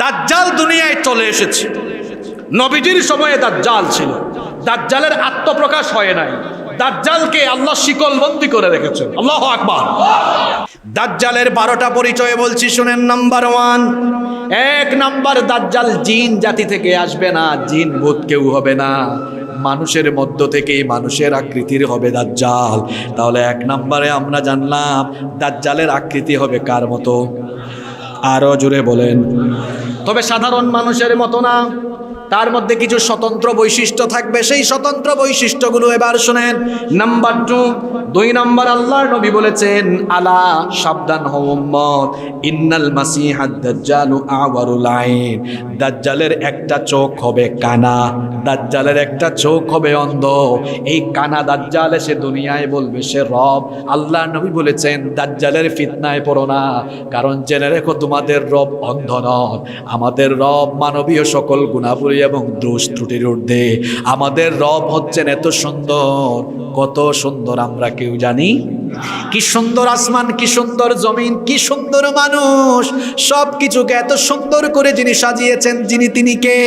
দাজ্জাল দুনিয়ায় চলে এসেছে, নবীজির সময়ে দাজ্জাল ছিল, দাজ্জালের আত্মপ্রকাশ হয় নাই, দাজ্জালকে আল্লাহ শিকলবন্দি করে রেখেছেন। আল্লাহু আকবার। দাজ্জালের 12টা পরিচয় বলছি শুনেন। নাম্বার 1, এক নাম্বার, দাজ্জাল জিন জাতি থেকে আসবে না, জিন ভূত কেউ হবে না, মানুষের মধ্য থেকেই মানুষের আকৃতির হবে দাজ্জাল। তাহলে এক নম্বরে আমরা জানলাম দাজ্জালের আকৃতি হবে কার মতো? আরো জোরে বলেন। তবে সাধারণ মানুষের মতো না, তার মধ্যে কিছু স্বতন্ত্র বৈশিষ্ট্য থাকবে। সেই স্বতন্ত্র বৈশিষ্ট্যগুলো এবার শুনেন। নাম্বার 2 নম্বর, আল্লাহর নবী বলেছেন, আলা, সাবধান হও উম্মত, ইন্নাল মাসিহাদ দাজ্জালু আওয়ারুল আইন, দাজ্জালের একটা চোখ হবে কানা, দাজ্জালের একটা চোখ হবে অন্ধ। এই কানা দাজ্জাল এসে দুনিয়ায় বলবে সে রব। আল্লাহর নবী বলেছেন দাজ্জালের ফিতনায় পড়ো না, কারণ জেনে রেখো তোমাদের রব অন্ধ নন, আমাদের রব মানবীয় সকল গুণাবলী এবং দোষ ত্রুটির ঊর্ধ্বে। আমাদের রব হচ্ছেন এত সুন্দর, কত সুন্দর আমরা কেউ জানি? কি সুন্দর আসমান, কি সুন্দর জমিন, কি সুন্দর মানুষ, সব কিছুকে এত সুন্দর করে যিনি সাজিয়েছেন, তিনি কে?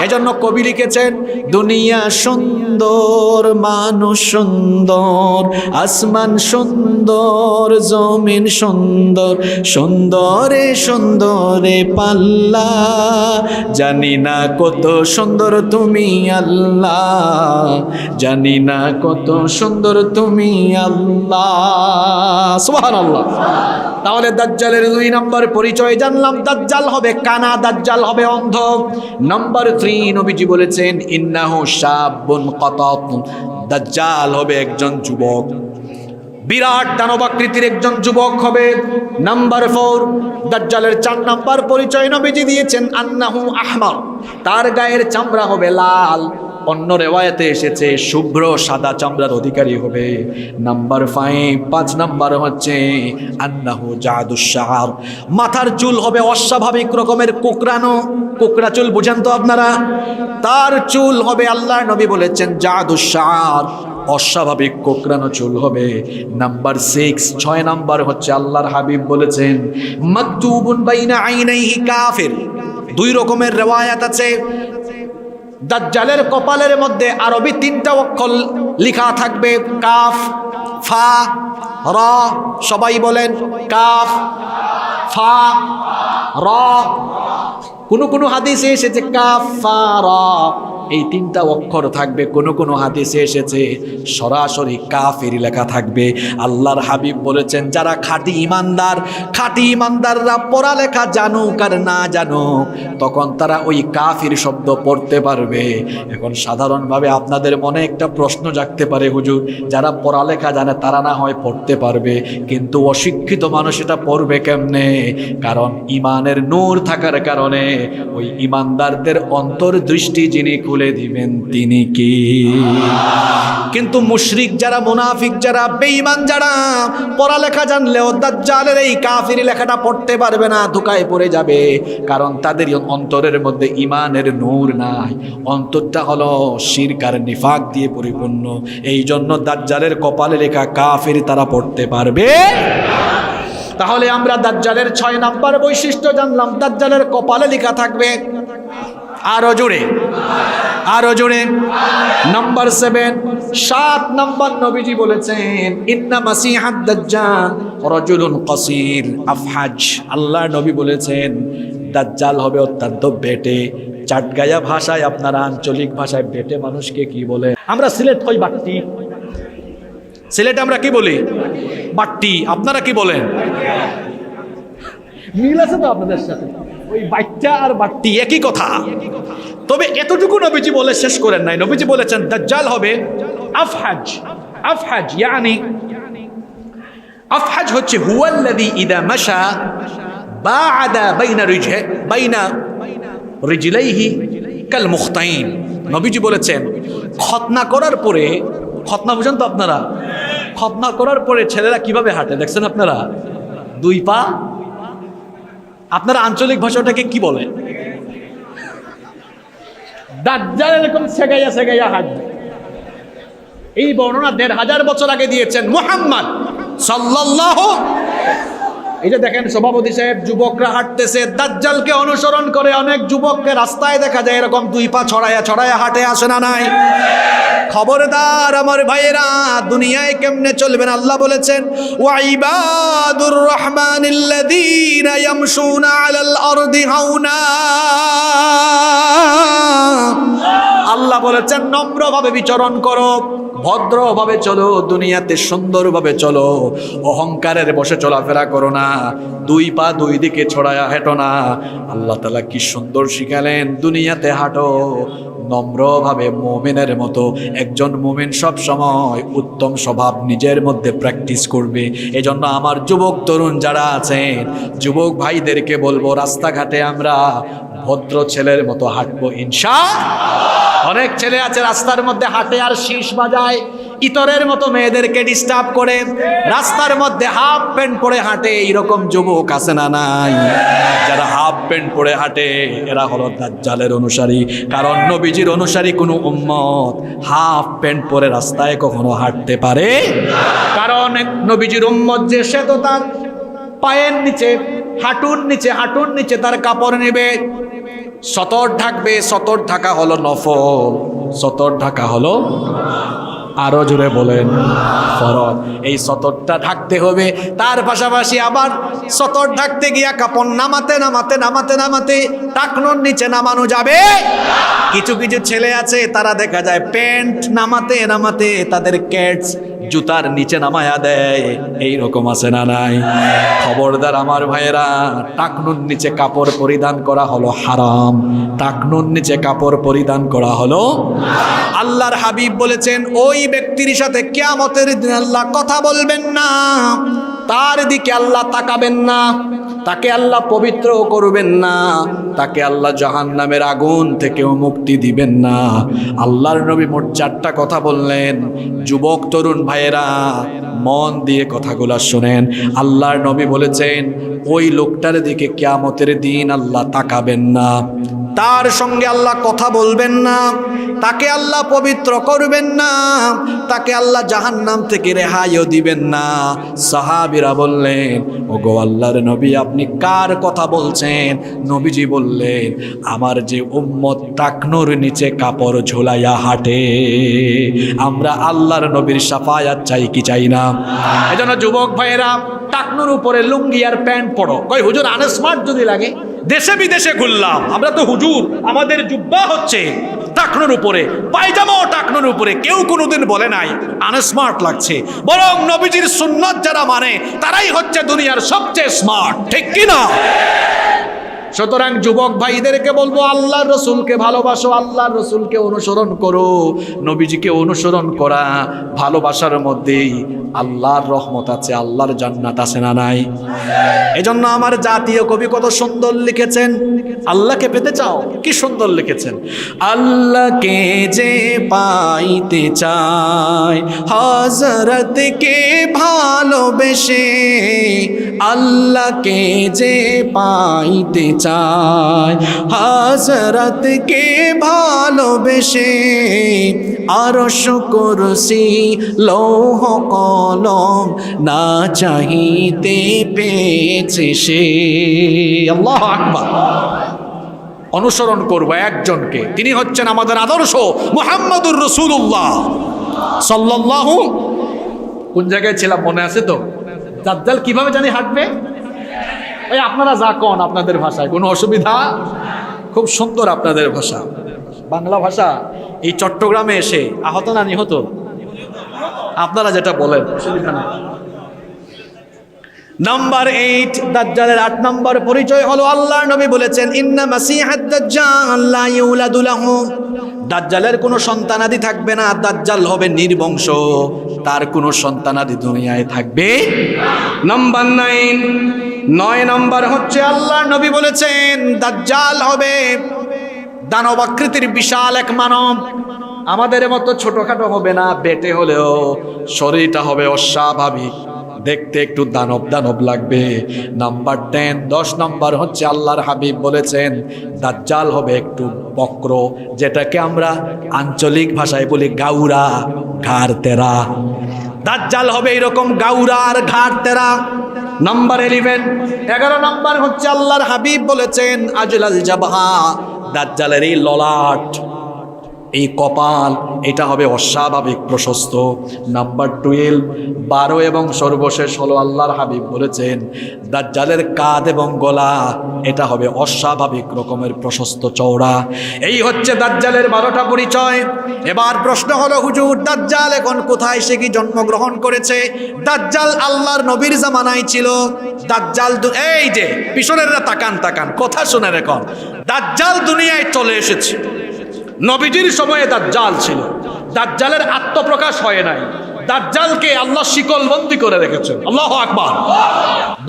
এজন্য কবি লিখেছেন, দুনিয়া সুন্দর, মানুষ সুন্দর, আসমান সুন্দর, জমিন সুন্দর, সুন্দরে সুন্দরে পাল্লা, জানি না কত সুন্দর তুমি আল্লাহ, জানি না কত সুন্দর তুমি আল্লাহ। সুবহানাল্লাহ। তাহলে দাজ্জালের 2 নম্বর পরিচয় জানলাম, দাজ্জাল হবে কানা, দাজ্জাল হবে অন্ধ। নাম্বার 3, নবীজি বলেছেন, ইন্নাহু শাবুন কাতাত, দাজ্জাল হবে একজন যুবক, বিরাট দানবাকৃতির একজন যুবক হবে। নাম্বার 4, দাজ্জালের 4 নাম্বার পরিচয় নবীজি দিয়েছেন, আন্নাহু আহমার, তার গায়ের চামড়া হবে লাল, অন্য রেওয়ায়াতে এসেছে শুভ্র সাদা চামড়ার অধিকারী হবে। নাম্বার 5 নাম্বার হচ্ছে আন্নাহু জাদুশ শাআর, মাথার চুল হবে অস্বাভাবিক রকমের কোকড়ানো, কোকড়া চুল বুঝেন তো আপনারা? তার চুল হবে, আল্লাহর নবী বলেছেন, জাদুশ শাআর, অস্বাভাবিক কোকড়ানো চুল হবে। নাম্বার 6 নাম্বার হচ্ছে আল্লাহর হাবিব বলেছেন, মাকতুবুন বাইনা আইনাইহি কাফির। 2 রকমের রিওয়ায়াত আছে। দাজ্জালের কপালের মধ্যে আরবি 3টা অক্ষর লেখা থাকবে, কাফ, ফা, র। সবাই বলেন, কাফ, ফা, র। কোন হাদিসে এসেছে কাফ, ফা, র, এই 3টা অক্ষর থাকবে। কোন হাদিসে এসেছে সরাসরি কাফের লেখা থাকবে। আল্লাহর হাবিব বলেছেন, যারা খাঁটি ইমানদাররা পড়ালেখা জানুক আর না জানুক, তখন তারা ওই কাফির শব্দ পড়তে পারবে। এখন সাধারণভাবে আপনাদের মনে একটা প্রশ্ন জাগতে পারে, হুজুর, যারা পড়ালেখা জানে তারা না হয় পড়তে পারবে, কিন্তু অশিক্ষিত মানুষ এটা পড়বে কেমনে? কারণ ইমানের নূর থাকার কারণে ওই ইমানদারদের অন্তর্দৃষ্টি যিনি খুলে দিবেন তিনি কি? কিন্তু মুশরিক যারা, মুনাফিক যারা, বেঈমান যারা, পড়ালেখা জানলেও দাজ্জালের এই কাফির লেখাটা পড়তে পারবে না, ধোঁকায় পড়ে যাবে। কারণ তাদের অন্তরের মধ্যে ইমানের নূর নাই, অন্তরটা হলো শিরক আর নিফাক দিয়ে পরিপূর্ণ। এই জন্য দাজ্জালের কপালে লেখা কাফির তারা পড়তে পারবে। তাহলে আমরা দাজ্জালের 6 নাম্বার বৈশিষ্ট্য জানলাম, দাজ্জালের কপালে লেখা থাকবে। আরো জোরে, আরো জোরে। নাম্বার 7 নাম্বার নবীজি বলেছেন, ইন্না মাসিহাদ দাজ্জাল রাজুলুন কাসীর আফহাজ। আল্লাহর নবী বলেছেন দাজ্জাল হবে অত্যন্ত বেটে। চাটগায়া ভাষায়, আপনারা আঞ্চলিক ভাষায় বেটে মানুষকে কি বলে? আমরা সিলেট কই বাট্টি, সিলেটে আমরা কি বলি? বাট্টি। আপনারা কি বলেন? মিল আছে তো আপনাদের সাথে? ওই বাচ্চা আর বাট্টি একই কথা। তবে এতটুকু নবীজি বলে শেষ করেন নাই। নবীজি বলেছেন দাজ্জাল হবে আফহাজ। আফহাজ ইয়ানি, আফহাজ হচ্ছে হুয়াল্লাযী ইযা মাশা বা'আদা বাইনা রিজলাইহি কাল মুখতাইন। নবীজি বলেছেন খতনা করার পরে, খতনা বুঝেন তো আপনারা? খতনা করার পরে ছেলেরা কিভাবে হাঁটে দেখছেন আপনারা? 2 পা। আপনারা আঞ্চলিক ভাষাটাকে কি বলে? দাজ্জাল এরকম সেগাইয়া হাঁটবে। এই বর্ণনা 1500 বছর আগে দিয়েছেন মুহাম্মদ সাল্লাল্লাহু। এই যে দেখেন সভাপতি সাহেব, যুবকরা হাঁটতেছে, দাজ্জালকে অনুসরণ করে অনেক যুবককে রাস্তায় দেখা যায় এরকম দুই পা ছড়ায়া ছড়ায়া হাঁটে, আসে না নাই? খবরদার আমার ভাইয়েরা, দুনিয়ায় কেমনে চলবেন? আল্লাহ বলেছেন ওয়া ইবাদুর রহমানিল্লাযীনা ইয়ামশুনা আলাল আরদি হাওনা। আল্লাহ বলেছেন নম্রভাবে বিচরণ করো, ভদ্রভাবে চলো, দুনিয়াতে সুন্দরভাবে চলো, অহংকারের বসে চলাফেরা করো না, দুই পা দুই দিকে ছড়ায়া হেঁটো না। আল্লাহ তাআলা কি সুন্দর শিখালেন, দুনিয়াতে হাঁটো নম্রভাবে, মুমিনের মতো। একজন মুমিন সব সময় উত্তম স্বভাব নিজের মধ্যে প্র্যাকটিস করবে। এজন্য আমার যুবক তরুণ যারা আছেন, যুবক ভাইদেরকে বলবো, রাস্তাঘাটে আমরা ভদ্র ছেলের মতো হাঁটবো ইনশাআল্লাহ। অনেক ছেলে আছে রাস্তার মধ্যে হাঁটে আর শীষ বাজায়, ইতরের মতো মেয়েদেরকে ডিস্টার্ব করে, রাস্তার মধ্যে হাফ প্যান্ট পরে হাঁটে। এইরকম যুবক আছে না নাই? যারা হাফ প্যান্ট পরে হাঁটে এরা হলো দাজ্জালের অনুসারী। কারণ নবীজির অনুসারী কোনো উম্মত হাফ প্যান্ট পরে রাস্তায় কখনো হাঁটতে পারে? কারণ নবীজির উম্মত যে, সে তো তার পায়ের নিচে, হাঁটুর নিচে তার কাপড় নেবে, সতর ঢাকবে। সতর ঢাকা হলো নফল, সতর ঢাকা হলো, আরো জোরে বলেন, ফরজ। এই সতরটা ঢাকতে হবে। তার পাশাপাশি আবার সতর ঢাকতে গিয়া কাপড় নামাতে টাকনোর নিচে নামানো যাবে। কিছু কিছু ছেলে আছে, তারা দেখা যায় প্যান্ট নামাতে তাদের ক্যাটস জুতার নিচে নামায়া দেয়। এইরকম আছে না নাই? খবরদার আমার ভাইয়েরা, টাকনুর নিচে কাপড় পরিধান করা হলো হারাম, টাকনুর নিচে কাপড় পরিধান করা হলো। আল্লাহর হাবিব বলেছেন, ওই ব্যক্তির সাথে কিয়ামতের দিন আল্লাহ কথা বলবেন না, তার দিকে আল্লাহ তাকাবেন না, তাকে আল্লাহ পবিত্র করবেন না, তাকে আল্লাহ জাহান্নামের আগুন থেকেও মুক্তি দিবেন না। আল্লাহর নবী মোট 4টা কথা বললেন। যুবক তরুণ ভাইয়েরা মন দিয়ে কথাগুলা শুনেন। আল্লাহর নবী বলেছেন, ওই লোকটার দিকে কিয়ামতের দিন আল্লাহ তাকাবেন না, তার সঙ্গে আল্লাহ কথা বলবেন না, তাকে আল্লাহ পবিত্র করবেন না, তাকে আল্লাহ জাহান্নাম থেকে রেহাইও দিবেন না। সাহাবীরা বললেন, ওগো আল্লাহর নবী, আপনি কার কথা বলছেন? নবীজি বললেন, আমার যে উম্মত টাকনুর নিচে কাপড় ঝোলাইয়া হাঁটে। আমরা আল্লাহর নবীর শাফায়াত চাই কি চাই না? এজন্য যুবক ভাইয়েরা, টাকনুর উপরে লুঙ্গি আর প্যান্ট পরো। কই হুজুর আনস্মার্ট যদি লাগে? দেশে বিদেশে ঘুরলাম আমরা তো, হুজুর আমাদের জুব্বা হচ্ছে টাকনুর উপরে, পায়জামাও টাকনুর উপরে। কেউ কোনোদিন বলে নাই আনস্মার্ট লাগছে। বরং নবীজির সুন্নাত যারা মানে তারাই হচ্ছে দুনিয়ার সবচেয়ে স্মার্ট, ঠিক কিনা? সুতরাং যুবক ভাইদেরকে বলবো, আল্লাহর রসুলকে ভালোবাসো, আল্লাহর রসুলকে অনুসরণ করো। নবীজিকে অনুসরণ করা ভালোবাসার মধ্যেই আল্লাহর রহমত আছে, আল্লাহর জান্নাত আছে না নাই? এজন্য আমার জাতীয় কবি কত সুন্দর লিখেছেন, আল্লাহকে পেতে চাও, কি সুন্দর লিখেছেন। আল্লাহকে যে পাইতে চায় হযরতকে ভালোবেসে, আল্লাহকে যে পাইতে চায় হযরতকে ভালোবেসে, আরশ কুরসি লৌহ কলম না চাহিতে পেয়েছে সে। আল্লাহু আকবার। অনুসরণ করবো একজনকে, তিনি হচ্ছেন আমাদের আদর্শ মুহাম্মদুর রাসূলুল্লাহ সাল্লাল্লাহু। কোন জায়গায় ছিলাম মনে আছে তো? দাজ্জাল কিভাবে জানি হাঁটবে? ওই আপনারা যা কোন আপনাদের ভাষায়, কোনো অসুবিধা? খুব সুন্দর আপনাদের ভাষা, বাংলা ভাষা। এই চট্টগ্রামে এসে আহত না নিহত? আপনারা যেটা বলেন, অসুবিধা নেই। নাম্বার 8, দাজ্জালের 8 নম্বর পরিচয় হলো, আল্লাহর নবী বলেছেন, ইন্না মাসিহাদ দাজ্জাল লা ইউলাদু লাহু। দাজ্জালের কোনো সন্তানাদি থাকবে না, দাজ্জাল হবে নির্বংশ, তার কোনো সন্তানাদি দুনিয়ায় থাকবে। নাম্বার 9 নম্বর হচ্ছে, আল্লাহর নবী বলেছেন দাজ্জাল হবে দানব আকৃতির বিশাল এক মানব। আমাদের মতো ছোটখাটো হবে না, বেটে হলেও শরীরটা হবে অস্বাভাবিক, দেখতে একটু দানব লাগবে। নাম্বার 10 নম্বর হচ্ছে, আল্লাহর হাবিব বলেছেন দাজ্জাল হবে একটু বক্র, যেটাকে আমরা আঞ্চলিক ভাষায় বলি গাউরা, ঘাড় তেরা। দাজ্জাল হবে এরকম গাউরা আর ঘাড় তেরা। নাম্বার 11 নাম্বার হচ্ছে আল্লাহর হাবিব বলেছেন আজলাল জাবহা, দাজ্জালের এই ললাট, এই কপাল, এটা হবে অস্বাভাবিক প্রশস্ত। নাম্বার 12 এবং সর্বশেষ হলো আল্লাহর হাবিব বলেছেন দাজ্জালের কাঁধ এবং গলা, এটা হবে অস্বাভাবিক রকমের প্রশস্ত চওড়া। এই হচ্ছে দাজ্জালের 12টা পরিচয়। এবার প্রশ্ন হলো হুজুর, দাজ্জাল এখন কোথায়, সে কি জন্মগ্রহণ করেছে? দাজ্জাল আল্লাহর নবীর জামানায় ছিল। দাজ্জাল এই যে পিছনেররা তাকান তাকান, কথা শুনে রেখো, দাজ্জাল দুনিয়ায় চলে এসেছে। নবীজির সময়ে দাজ্জাল ছিল, দাজ্জালের আত্মপ্রকাশ হয় নাই, দাজ্জালকে আল্লাহ শিকলবন্দি করে রেখেছেন। আল্লাহু আকবার।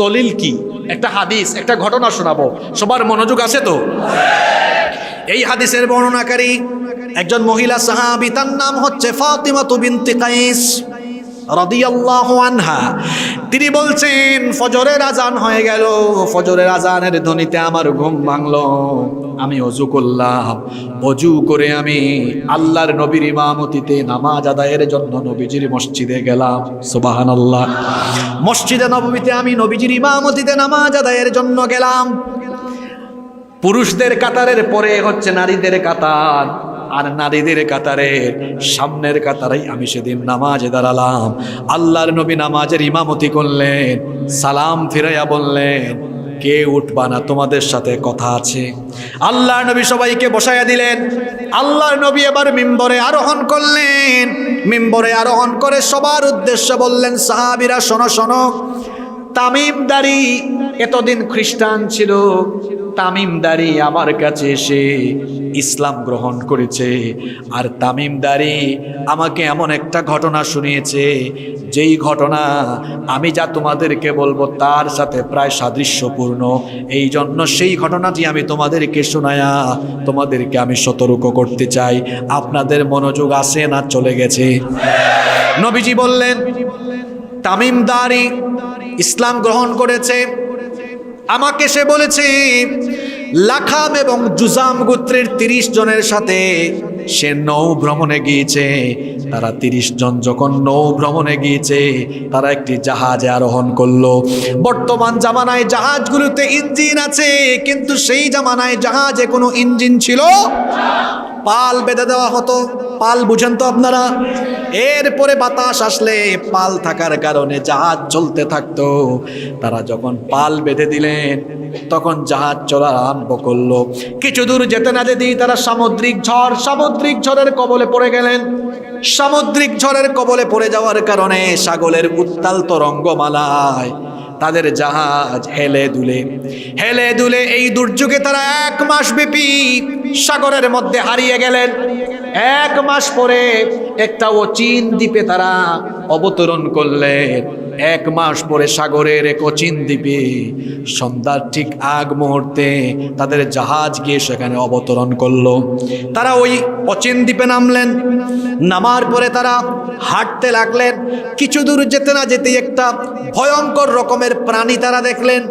দলিল কি? একটা হাদিস, একটা ঘটনা শোনাবো, সবার মনোযোগ আছে তো? এই হাদিসের বর্ণনাকারী একজন মহিলা সাহাবী, তার নাম হচ্ছে ফাতিমা বিনতে কাইস রাদিয়াল্লাহু আনহা। তিনি বলছেন ফজরের আজান হয়ে গেল, ফজরের আজানের ধ্বনিতে আমার ঘুম ভাঙলো, আমি অজু করলাম, অজু করে আমি আল্লাহর নবীর ইমামতিতে নামাজ আদায়ের জন্য নবীজির মসজিদে গেলাম। সুবহানাল্লাহ। মসজিদে নববীতে আমি নবীজির ইমামতিতে নামাজ আদায়ের জন্য গেলাম। পুরুষদের কাতারের পরে হচ্ছে নারীদের কাতার, আর নারীদের কাতারের সামনের কাতারেই আমি সেদিন নামাজে দাঁড়ালাম। আল্লাহর নবী নামাজের ইমামতি করলেন, সালাম ফিরাইয়া বললেন কে উঠবা না, তোমাদের সাথে কথা আছে। আল্লাহর নবী সবাইকে বসাইয়া দিলেন। আল্লাহর নবী এবার মিম্বরে আরোহণ করলেন। মিম্বরে আরোহণ করে সবার উদ্দেশ্যে বললেন, সাহাবীরা শোনো শোনো, তামিমদারি এতদিন খ্রিস্টান ছিল, তামিমদারি আমার কাছে এসে ইসলাম গ্রহণ করেছে। আর তামিমদারি আমাকে এমন একটা ঘটনা শুনিয়েছে, যেই ঘটনা আমি যা তোমাদেরকে বলবো তার সাথে প্রায় সাদৃশ্যপূর্ণ। এই জন্য সেই ঘটনাটি আমি তোমাদেরকে শোনায়া তোমাদেরকে আমি সতর্ক করতে চাই। আপনাদের মনোযোগ আছে না চলে গেছে? নবীজি বললেন, তামিমদারি ইসলাম গ্রহণ করেছে, আমাকে সে বলেছে লাখাম এবং জুজাম গোত্রের 30 জনের সাথে সে নৌ ভ্রমণে গিয়েছে। তারা 30 জন যখন নৌ ভ্রমণে গিয়েছে, তারা একটি জাহাজে আরোহণ করলো। বর্তমান জামানায় জাহাজগুলোতে ইঞ্জিন আছে, কিন্তু সেই জামানায় জাহাজে কোনো ইঞ্জিন ছিল, পাল বেঁধে দেওয়া হতো। পাল বুঝেন তো আপনারা? এরপরে বাতাস আসলে পাল থাকার কারণে জাহাজ চলতে থাকতো। তারা যখন পাল বেঁধে দিলেন, তখন জাহাজ চলা আরম্ভ করলো। কিছু দূর যেতে না যেতেই তারা সামুদ্রিক ঝড়ের কবলে পড়ে গেলেন। সামুদ্রিক ঝড়ের কবলে পড়ে যাওয়ার কারণে সাগরের উত্তাল তরঙ্গমালায় তাদের জাহাজ হেলে দুলে এই দুর্যোগে তারা 1 মাস ব্যাপী সাগরের মধ্যে হারিয়ে গেলেন। 1 মাস পরে একটা অচিন দ্বীপে তারা অবতরণ করলেন। 1 মাস পরে সাগরের এক অচিন দ্বীপে সন্ধ্যার ঠিক আগ মুহূর্তে তাদের জাহাজ গিয়ে সেখানে অবতরণ করলো। তারা ওই অচিন দ্বীপে নামলেন। নামার পরে তারা হাঁটতে লাগলেন। কিছু দূর যেতে না যেতেই একটা ভয়ঙ্কর রকমের প্রাণী তারা দেখলেন।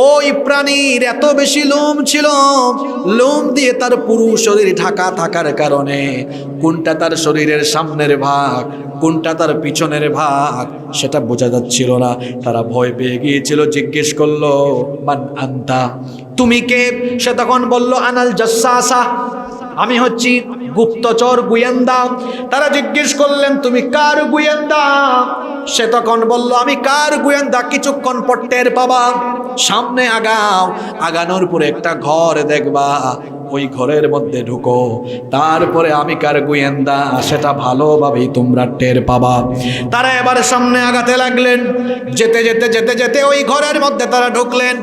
ওই প্রাণীর এত বেশি লোম ছিল, লোম দিয়ে তার পুরো শরীর ঢাকা থাকার কারণে কোনটা তার শরীরের সামনের ভাগ, কোনটা তার পিছনের ভাগ সেটা বোঝা যাচ্ছিল না। তারা ভয় পেয়ে গিয়েছিল। জিজ্ঞেস করলো, মান আনতা, তুমি কে? সে তখন বলল, আনাল জাসসাসা, আমি হচ্ছি গুপ্তচর, গোয়েন্দা। তারা জিজ্ঞেস করলেন, তুমি কার গোয়েন্দা? সে তখন বলল, আমি কার গোয়েন্দা কিছুক্ষণ পর টের পাবা। সামনে আগাও, আগানোর পরে একটা ঘর দেখবা, ওই ঘরের মধ্যে ঢুকো, তারপরে আমি কার গোয়েন্দা সেটা ভালোভাবেই তোমরা টের পাবা। তারা এবার সামনে আগাতে লাগলেন। যেতে যেতে যেতে যেতে ওই ঘরের মধ্যে তারা ঢুকলেন।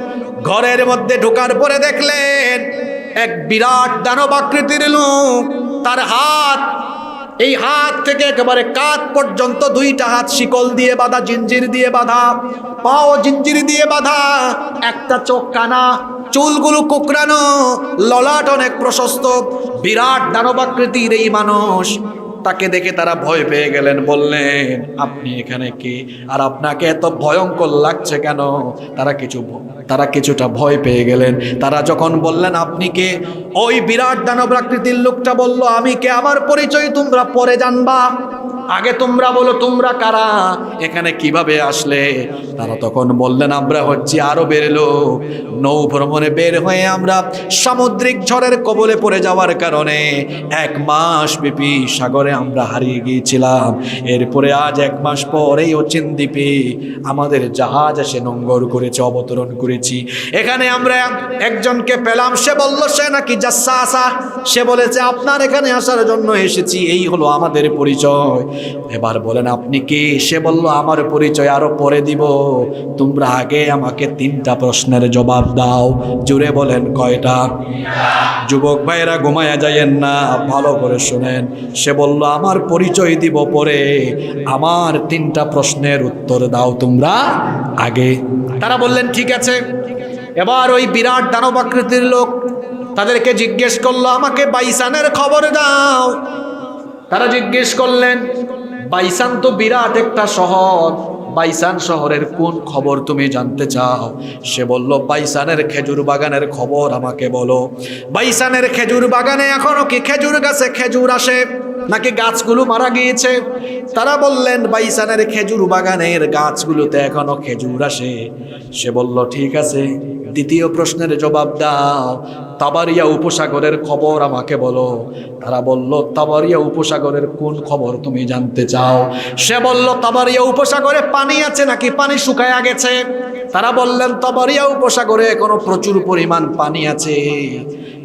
ঘরের মধ্যে ঢোকার পরে দেখলেন এক বিরাট দানব আকৃতির লোক। তার হাত, এই হাত থেকে একেবারে কাঁধ পর্যন্ত 2টা হাত শিকল দিয়ে বাঁধা, জিঞ্জির দিয়ে বাঁধা, পাও জিঞ্জির দিয়ে বাঁধা, একটা চোখ কানা, চুলগুলো কোকড়ানো, ললাট অনেক প্রশস্ত। বিরাট দানবাকৃতির এই মানুষ, তাকে দেখে তারা ভয় পেয়ে গেলেন। বললেন, আপনি এখানে কে, আর আপনাকে এত ভয়ঙ্কর লাগছে কেন? তারা কিছুটা ভয় পেয়ে গেলেন। তারা যখন বললেন, আপনি কে, ওই বিরাট দানবাকৃতির লোকটা বলল, আমি কে, আমার পরিচয় তোমরা পরে জানবা, আগে তোমরা বলো তোমরা কারা, এখানে কিভাবে আসলে? তারা তখন বললেন আমরা হচ্ছি আরবের লোক, নৌ ভ্রমণে বের হয়ে আমরা সামুদ্রিক ঝড়ের কবলে পড়ে যাওয়ার কারণে 1 মাস ব্যাপী সাগরে আমরা হারিয়ে গিয়েছিলাম। এরপরে আজ 1 মাস পরেই অচিন দ্বীপে আমাদের জাহাজ এসে নোঙ্গর করেছে, অবতরণ করেছি। এখানে আমরা একজনকে পেলাম, সে বলল সে নাকি জাসসাসা, সে বলেছে আপনার এখানে আসার জন্য এসেছি, এই হলো আমাদের পরিচয়। এবার বলেন আপনি কে? সে বলল আমার পরিচয় আরো পরে দিব, তোমরা আগে আমাকে 3টা প্রশ্নের জবাব দাও। জুড়ে বলেন কয়টা? যুবক ভাইরা ঘুমায়া যাইয়েন না, ভালো করে শুনেন। সে বলল আমার পরিচয় দিব পরে, আমার 3টা প্রশ্নের উত্তর দাও তোমরা আগে। তারা বললেন ঠিক আছে। এবার ওই বিরাট দানব আকৃতির লোক তাদেরকে জিজ্ঞেস করলো আমাকে বাইসানের খবর দাও। তারা জিজ্ঞেস করলেন বাইসান তো বিরাট একটা শহর, বাইসান শহরের কোন খবর তুমি জানতে চাও? সে বলল বাইসানের খেজুর বাগানের খবর আমাকে বলো। বাইসানের খেজুর বাগানে এখনো কি খেজুর গাছে খেজুর আসে নাকি গাছগুলো মারা গিয়েছে? তারা বললেন বাইসানের খেজুর বাগানের গাছগুলোতে এখনো খেজুর আসে। সে বলল ঠিক আছে, 2য় প্রশ্নের জবাব দাও, তাবারিয়া উপসাগরের খবর আমাকে বলো। তারা বলল তাবারিয়া উপসাগরের কোন খবর তুমি জানতে চাও? সে বলল তাবারিয়া উপসাগরে পানি আছে নাকি পানি শুকায়া গেছে? তারা বললেন তাবারিয়া উপসাগরে এখনো প্রচুর পরিমাণ পানি আছে।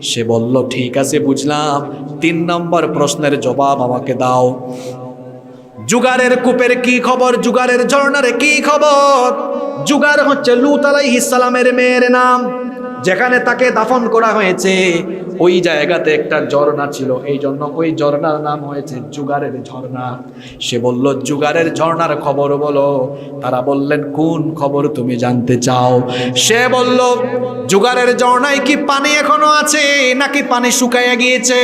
সে বলল ঠিক আছে বুঝলাম, 3 নম্বর প্রশ্নের জবাব আমাকে দাও। জুগারের কূপের কি খবর? জুগারের ঝর্ণার কি খবর? জুগার হচ্ছে লূত আলাইহিস সালামের মেয়ের নাম, যেখানে তাকে দাফন করা হয়েছে ওই জায়গাতে একটা ঝর্ণা ছিল, এই জন্য ওই ঝর্ণার নাম হয়েছে জুগারের ঝর্ণা। সে বলল জুগারের ঝর্ণার খবর বলো। তারা বললেন কোন খবর তুমি জানতে চাও? সে বলল জুগারের ঝর্ণায় কি পানি এখনো আছে নাকি পানি শুকাইয়া গিয়েছে?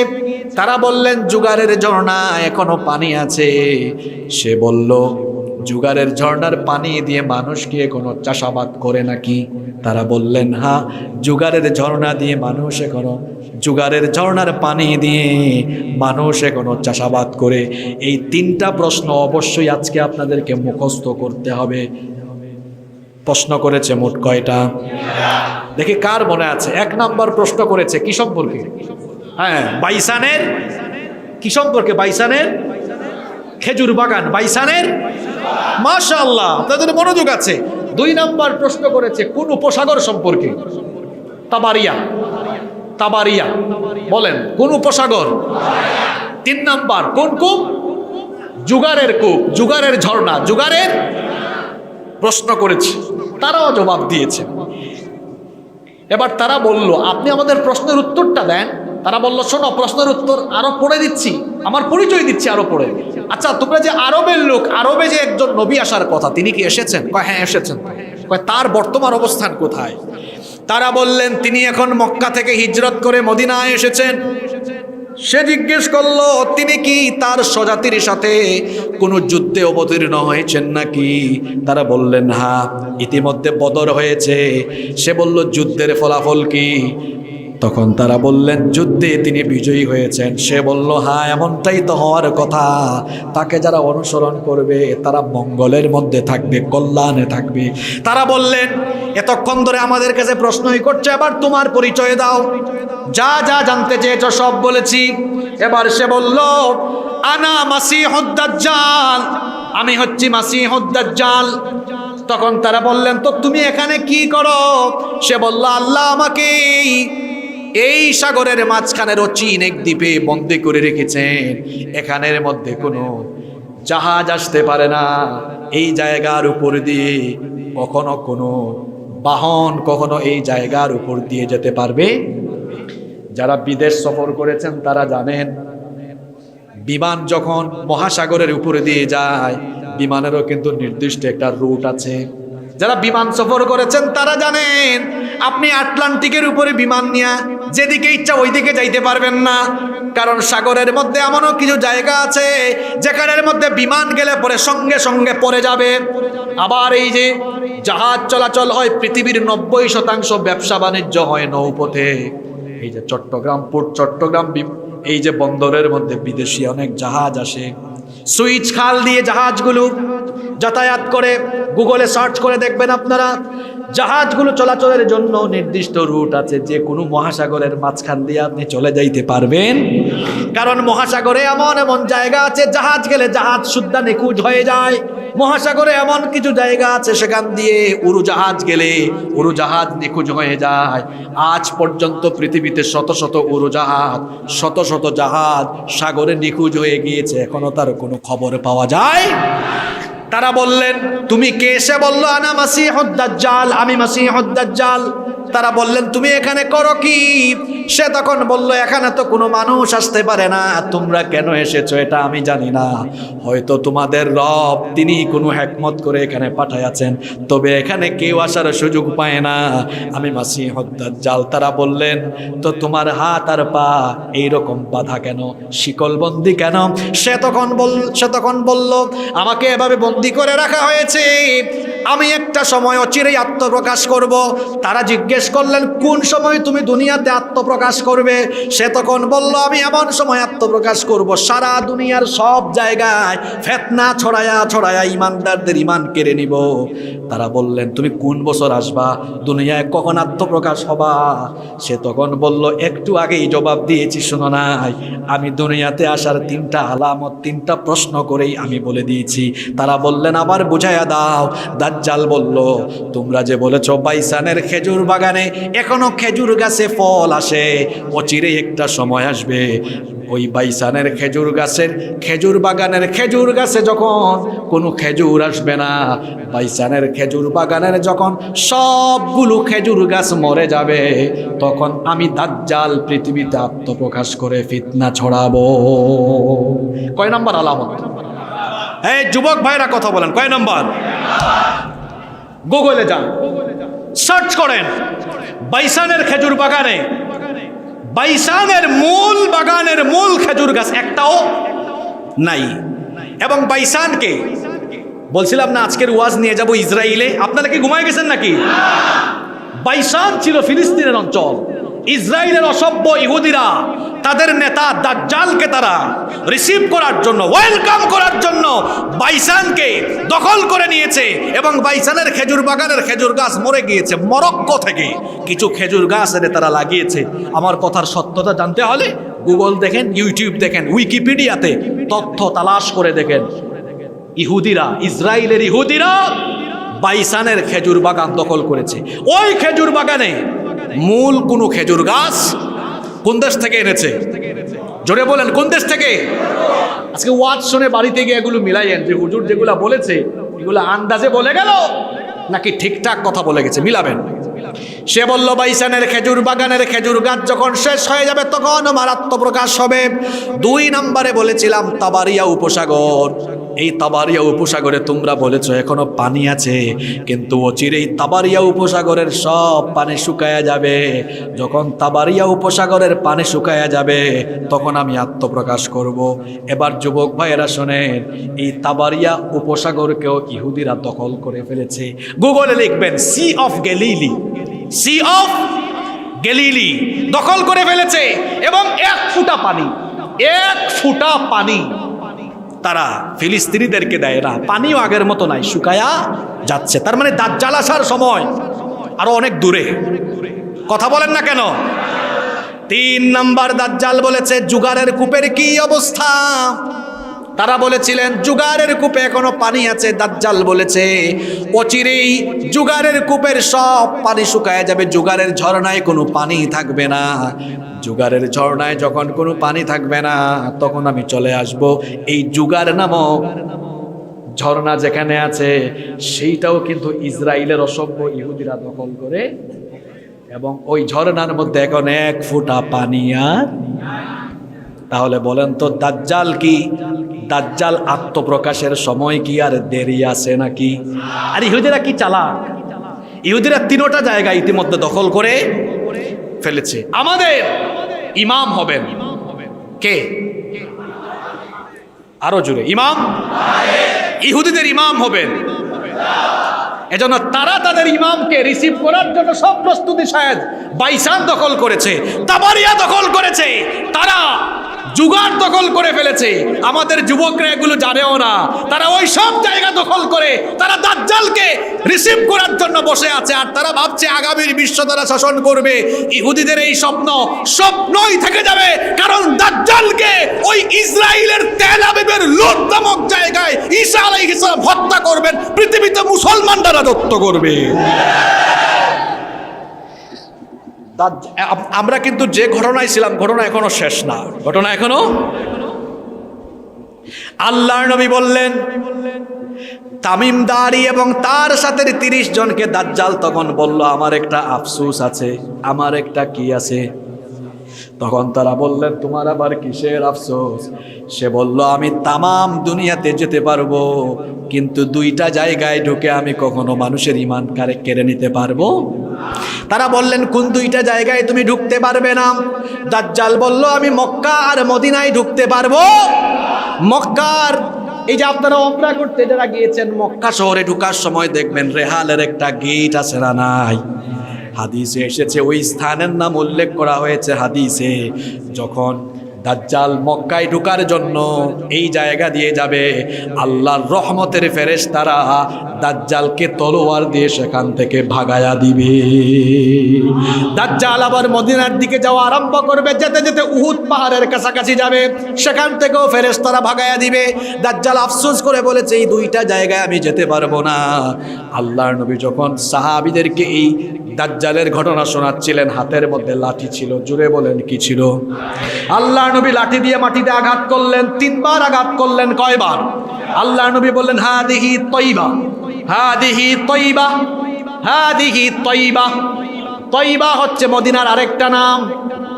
তারা বললেন জুগারের ঝর্ণা এখনো পানি আছে। সে বলল জুগারের ঝর্ণার পানি দিয়ে মানুষ কি এখনো চাষাবাদ করে নাকি? তারা বললেন হ্যাঁ, জুগারের ঝর্ণা দিয়ে মানুষ এখনো, জুগারের ঝর্ণার পানি দিয়ে মানুষ এখনো চাষাবাদ করে। এই 3টা প্রশ্ন অবশ্যই আজকে আপনাদেরকে মুখস্থ করতে হবে। প্রশ্ন করেছে মোট কয়টা? দেখি কার মনে আছে। 1 নম্বর প্রশ্ন করেছে কি সম্পর্কে? হ্যাঁ, বাইসানের কি সম্পর্কে? বাইসানের খেজুর বাগান, বাইসানের। মাশাআল্লাহ, আপনাদের মনোযোগ আছে। 2 নম্বর প্রশ্ন করেছে কোন উপসাগর সম্পর্কে? তাবারিয়া। তাবারিয়া বলেন কোন উপসাগর? 3 নম্বর কোন কূপ? জুগারের কূপ, জুগারের ঝর্ণা, জুগারের প্রশ্ন করেছে। তারাও জবাব দিয়েছে। এবার তারা বলল আপনি আমাদের প্রশ্নের উত্তরটা দেন। তারা বলল শোনো, প্রশ্নের উত্তর আরো পড়ে দিচ্ছি, আমার পরিচয় দিচ্ছি আরো পড়ে। আচ্ছা তোমরা যে আরবের লোক, আরবে যে একজন নবী আসার কথা, তিনি কি এসেছেন? কয় হ্যাঁ এসেছেন। কয় তার বর্তমান অবস্থান কোথায়? তারা বললেন তিনি এখন মক্কা থেকে হিজরত করে মদিনায় এসেছেন। সে জিজ্ঞেস করলো তিনি কি তার স্বজাতির সাথে কোনো যুদ্ধে অবতীর্ণ হয়েছেন নাকি? তারা বললেন হ্যাঁ, ইতিমধ্যে বদর হয়েছে। সে বলল যুদ্ধের ফলাফল কি? তখন তারা বললেন যুদ্ধে তিনি বিজয়ী হয়েছেন। সে বলল হ্যাঁ, এমনটাই তো হওয়ার কথা। তাকে যারা অনুসরণ করবে তারা মঙ্গলের মধ্যে থাকবে, কল্যাণে থাকবে। তারা বললেন এতক্ষণ ধরে আমাদের কাছে প্রশ্নই করছে, এবার তোমার পরিচয় দাও। যা যা জানতে চেয়েছ সব বলেছি। এবার সে বলল আনা মাসিহুদ দাজ্জাল, আমি হচ্ছি মাসিহুদ দাজ্জাল। তখন তারা বললেন তো তুমি এখানে কি করো? সে বলল আল্লাহ আমাকে এই সাগরের মাঝখানের অচিন এক দ্বীপে বন্দী করে রেখেছেন। এখানের মধ্যে কোনো জাহাজ আসতে পারে না। এই জায়গার উপর দিয়ে কখনো কোনো বাহন কখনো এই জায়গার উপর দিয়ে যেতে পারবে। যারা বিদেশ সফর করেছেন তারা জানেন, বিমান যখন মহাসাগরের উপরে দিয়ে যায়, বিমানেরও কিন্তু নির্দিষ্ট একটা রুট আছে। যারা বিমান সফর করেছেন তারা জানেন, আপনি আটলান্টিকের উপরে বিমান নিয়ে যেদিকে ইচ্ছা ওইদিকে যাইতে পারবেন না, কারণ সাগরের মধ্যে এমনও কিছু জায়গা আছে যেখানের মধ্যে বিমান গেলে পরে সঙ্গে সঙ্গে পড়ে যাবে। আবার এই যে জাহাজ চলাচল হয়, পৃথিবীর 90% ব্যবসা বাণিজ্য হয় নৌপথে। এই যে চট্টগ্রাম পোর্ট, চট্টগ্রাম এই যে বন্দরের মধ্যে বিদেশি অনেক জাহাজ আসে। সুইচ খাল দিয়ে জাহাজগুলো যাতায়াত করে। গুগলে সার্চ করে দেখবেন আপনারা, জাহাজগুলো চলাচলের জন্য নির্দিষ্ট রুট আছে, যে কোনো মহাসাগরের মাঝখান দিয়ে আপনি চলে যাইতে পারবেন। কারণ মহাসাগরে এমন এমন জায়গা আছে, জাহাজ গেলে জাহাজ শুদ্ধা নিখোঁজ হয়ে যায়। মহাসাগরে এমন কিছু জায়গা আছে, সেখান দিয়ে উড়োজাহাজ গেলে উড়োজাহাজ নিখোঁজ হয়ে যায়। আজ পর্যন্ত পৃথিবীতে শত শত উড়োজাহাজ, শত শত জাহাজ সাগরে নিখোঁজ হয়ে গিয়েছে, এখনো তার কোনো খবর পাওয়া যায়। তারা বললেন, তুমি কে? সে বলল, আনা মাসিহুদ দাজ্জাল, আমি মাসিহুদ দাজ্জাল। তারা বললেন, তুমি এখানে করো কি? সে তখন বলল, এখানে তো কোনো মানুষ আসতে পারে না, তোমরা কেন এসেছো এটা আমি জানি না। হয়তো তোমাদের রব তিনি কোনো হিকমত করে এখানে পাঠাইয়াছেন, তবে এখানে কেউ আসার সুযোগ পায় না, আমি মাসিহুদ দাজ্জাল। তারা বললেন, তো তোমার হাত আর পা এইরকম বাঁধা কেন, শিকলবন্দি কেন? সে তখন বলল, আমাকে এভাবে বন্দি করে রাখা হয়েছে, আমি একটা সময় অচিরেই আত্মপ্রকাশ করব। তারা জিজ্ঞেস করলেন, কোন সময় তুমি দুনিয়াতে আত্মপ্রকাশ করবে? সে তখন বলল, আমি এমন সময় আত্মপ্রকাশ করব, সারা দুনিয়ার সব জায়গায় ফিতনা ছড়ায়া ছড়ায়া ইমানদারদের ইমান কেড়ে নিব। তারা বললেন, তুমি কোন বছর আসবা, দুনিয়ায় কখন আত্মপ্রকাশ হবা? সে তখন বলল, একটু আগেই জবাব দিয়েছি, শোনো নাই, আমি দুনিয়াতে আসার 3টা আলামত, 3টা প্রশ্ন করেই আমি বলে দিয়েছি। তারা বললেন, আবার বুঝাইয়া দাও। দাজ্জাল বলল, তোমরা যে বলেছো বাইসানের খেজুর বাগানে এখনো খেজুর গাছে ফল আসে, অচিরেই একটা সময় আসবে ওই বাইসানের খেজুর বাগানের খেজুর গাছে যখন কোনো খেজুর আসবে না, বাইসানের খেজুর বাগানের যখন সবগুলো খেজুর গাছ মরে যাবে, তখন আমি দাজ্জাল পৃথিবীতে আত্মপ্রকাশ করে ফিতনা ছড়াবো। কয় নাম্বার আলামত? এই যুবক ভাইরা কথা বলেন, কয় নাম্বার? গুগলে যান, সার্চ করেন বাইসানের খেজুর বাগানে, বাইসানের মূল বাগানের মূল খেজুর গাছ একটাও নাই। এবং বাইসানকে বলছিলাম না আজকের ওয়াজ নিয়ে যাব ইসরায়েলে, আপনারা কি ঘুমায় গেছেন নাকি? বাইসান ছিল ফিলিস্তিনের অঞ্চল। ইসরায়েলের অসভ্য ইহুদিরা তাদের নেতা দাজ্জালকে তারা রিসিভ করার জন্য, ওয়েলকাম করার জন্য বাইসানকে দখল করে নিয়েছে। এবং বাইসানের খেজুর বাগানের খেজুর গাছ মরে গিয়েছে। মরক্কো থেকে কিছু খেজুর গাছ এনে তারা লাগিয়েছে। আমার কথার সত্যতা জানতে হলে গুগল দেখেন, ইউটিউব দেখেন, উইকিপিডিয়াতে তথ্য তালাশ করে দেখেন। ইহুদিরা, ইসরায়েলের ইহুদিরা বাইসানের খেজুর বাগান দখল করেছে। ওই খেজুর বাগানে মূল কোনো খেজুর গাছ কোন দেশ থেকে এনেছে? জোরে বলেন, কোন দেশ থেকে? আজকে ওয়াজ শুনে বাড়িতে গিয়ে এগুলো মিলাইয়েন, যে হুজুর যেগুলা বলেছে এগুলো আন্দাজে বলে গেল নাকি ঠিকঠাক কথা বলে গেছে, মিলাবেন। সে বলল, বাইসানের খেজুর বাগানের খেজুর গাছ যখন শেষ হয়ে যাবে তখন আমার আত্মপ্রকাশ হবে। 2 নম্বরে বলেছিলাম তাবারিয়া উপসাগর। এই তাবারিয়া উপসাগরে তোমরা বলেছো এখনো পানি আছে, কিন্তু অচিরেই তাবারিয়া উপসাগরের সব পানি শুকায়া যাবে। যখন তাবারিয়া উপসাগরের পানি শুকায়া যাবে তখন আমি আত্মপ্রকাশ করব। এবার যুবক ভাইয়েরা শোনেন, এই তাবারিয়া উপসাগরকেও ইহুদিরা দখল করে ফেলেছে। গুগলে লিখবেন sea of Galilee, sea of Galilee দখল করে ফেলেছে। এবং 1 ফুটা পানি, 1 ফুটা পানি তারা ফিলিস্তিনিদেরকে দেয় না। পানিও আগের মতো নাই, শুকায়া যাচ্ছে। তার মানে দাজ্জাল আসার সময় আরো অনেক দূরে। কথা বলেন না কেন? 3 নাম্বার দাজ্জাল বলেছে জুগারের কূপের কি অবস্থা। তারা বলেছিলেন জুগারের কূপে এখনো পানি আছে। দাজ্জাল বলেছে অচিরেই জুগারের কূপের সব পানি শুকায় যাবে, জুগারের ঝর্ণায় কোনো পানি থাকবে না। জুগারের ঝর্ণায় যখন কোনো পানি থাকবে না তখন আমি চলে আসব। এই জুগার নামক ঝর্ণা যেখানে আছে সেইটাও কিন্তু ইসরায়েলের অসভ্য ইহুদিরা দখল করে, এবং ওই ঝর্ণার মধ্যে এখন 1 ফুটা পানি আর। তাহলে বলেন তো দাজ্জাল কি, দাজ্জাল আত্মপ্রকাশের সময় কি আর দেরি আছে নাকি? আর ইহুদিরা কি চালাক, ইহুদিরা 3টা জায়গা ইতিমধ্যে দখল করে ফেলেছে। আমাদের ইমাম হবেন কে? আরো জোরে, ইমাম। ইহুদিদের ইমাম হবেন। এজন্য তারা তাদের ইমামকে রিসিভ করার জন্য সব প্রস্তুতি শায়দ বাইসান দখল করেছে, তাবারিয়া দখল করেছে। তারা জুগাড় দখল করে ফেলেছে। আমাদের যুবকরা এগুলো জানেও না, তারা ওই সব জায়গা দখল করে তারা দাজ্জালকে রিসিভ করার জন্য বসে আছে। আর তারা ভাবছে আগামীর বিশ্ব তারা শাসন করবে। ইহুদিদের এই স্বপ্ন স্বপ্নই থেকে যাবে, কারণ দাজ্জালকে ওই ইসরায়েলের তেল আবিবের লুদ নামক জায়গায় ঈসা আলাইহিস সালাম হত্যা করবেন, পৃথিবীতে মুসলমানরা রাজত্ব করবে। আমরা কিন্তু যে ঘটনায় ছিলাম, ঘটনা এখনো শেষ না, ঘটনা এখনো। আল্লাহর নবী বললেন তামিম দারি এবং তার সাথে 30 জনকে দাজ্জাল তখন বলল, আমার একটা আফসোস আছে, আমার একটা কি আছে। তখন তারা বললেন, তোমার আবার কিসের আফসোস? সে বলল, আমি তামাম দুনিয়াতে যেতে পারবো, কিন্তু 2টা জায়গায় ঢুকে আমি কখনো মানুষের ঈমান কেড়ে নিতে পারবো। তারা বললেন, কোন 2টা জায়গায় তুমি ঢুকতে পারবে না? দাজ্জাল বলল, আমি মক্কা আর মদিনায় ঢুকতে পারবো। মক্কার, এই যে আপনারা উমরা করতে যারা গিয়েছেন, মক্কা শহরে ঢোকার সময় দেখবেন রেহালের একটা গেট আছে না নাই? হাদিসে এসেছে, ওই স্থানের নাম উল্লেখ করা হয়েছে হাদিসে। যখন দাজ্জাল মক্কায় ঢোকার জন্য এই জায়গা দিয়ে যাবে, আল্লাহর রহমতের ফেরেশতারা দাজ্জালকে তলোয়ার দিয়ে সেখান থেকে ভাগায়া দিবে। দাজ্জাল আবার মদিনার দিকে যাওয়া আরম্ভ করবে, যেতে যেতে উহুদ পাহাড়ের কাছাকাছি যাবে, সেখান থেকেও ফেরেশতারা ভাগায়া দিবে। দাজ্জাল আফসোস করে বলেছে, এই 2টা জায়গায় আমি যেতে পারবো না। আল্লাহর নবী যখন সাহাবীদেরকে এই দাজ্জালের ঘটনা শোনাচ্ছিলেন, হাতের মধ্যে লাঠি ছিল। জুড়ে বলেন, কি ছিল? আল্লাহর নবী লাঠি দিয়ে মাটিতে আঘাত করলেন, 3 বার আঘাত করলেন। কয়বার? আল্লাহর নবী বললেন, হাদিহি তয়বা, হাদিহি তয়বা, হাদিহি তয়বা। তয়বা হচ্ছে মদিনার আরেকটা নাম,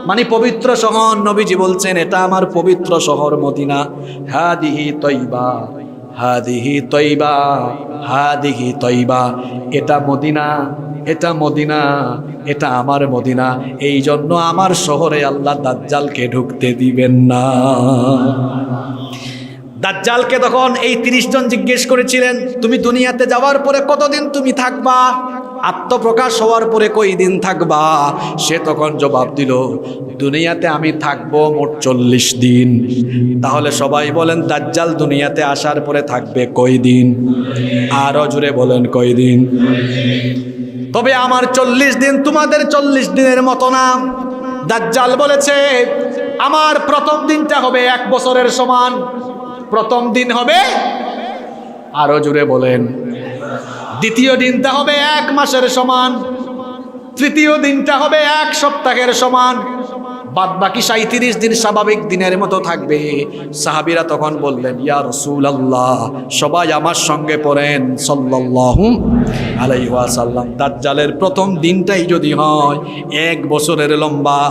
মানে পবিত্র শহর। নবীজি বলছেন, এটা আমার পবিত্র শহর মদিনা। হাদিহি তয়বা, হাদিহি তয়বা, হাদিহি তয়বা। এটা মদিনা, এটা মদিনা, এটা আমার মদিনা। এই জন্য আমার শহরে আল্লাহ দাজ্জালকে ঢুকতে দিবেন না। দাজ্জালকে তখন এই 30 জন জিজ্ঞেস করেছিলেন, তুমি দুনিয়াতে যাওয়ার পরে কতদিন তুমি থাকবা? আত্মপ্রকাশ হওয়ার পরে কই দিন থাকবা? সে তখন জবাব দিল, দুনিয়াতে আমি থাকবো মোট 40 দিন। তাহলে সবাই বলেন, দাজ্জাল দুনিয়াতে আসার পরে থাকবে কয় দিন? আরো জোরে বলেন, কয় দিন? তবে আমার 40 দিন তোমাদের 40 দিনের মতো না। দাজ্জাল বলেছে, আমার প্রথম দিনটা হবে 1 বছরের সমান। প্রথম দিন হবে, আরো জোরে বলেন, দ্বিতীয় দিনটা হবে 1 মাসের সমান, তৃতীয় দিনটা হবে 1 সপ্তাহের সমান, বাদ বাকি 37 দিন স্বাভাবিক দিনের মতো থাকবে। সাহাবীরা তখন বললেন, ইয়া রাসূলুল্লাহ, সবাই আমার সঙ্গে পড়েন সাল্লাল্লাহু আলাইহি ওয়াসাল্লাম। দাজ্জালের প্রথম দিনটাই যদি হয় 1 বছরের লম্বা,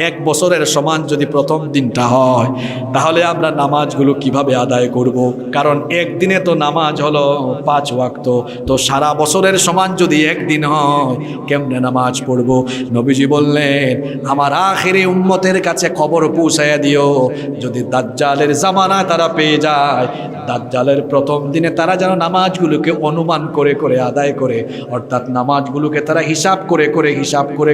1 বছরের সমান যদি প্রথম দিনটা হয়, তাহলে আমরা নামাজগুলো কিভাবে আদায় করব? কারণ একদিনে তো নামাজ হলো 5 ওয়াক্ত, তো সারা বছরের সমান যদি একদিন হয়, কেমনে নামাজ পড়ব? নবীজি বললেন, আমার আখিরি উম্মতের কাছে খবর পৌঁছায়া দিও, যদি দাজ্জালের জামানা তারা পেয়ে যায়, দাজ্জালের প্রথম দিনে তারা যেন নামাজগুলোকে অনুমান করে করে আদায় করে, অর্থাৎ নামাজগুলোকে তারা হিসাব করে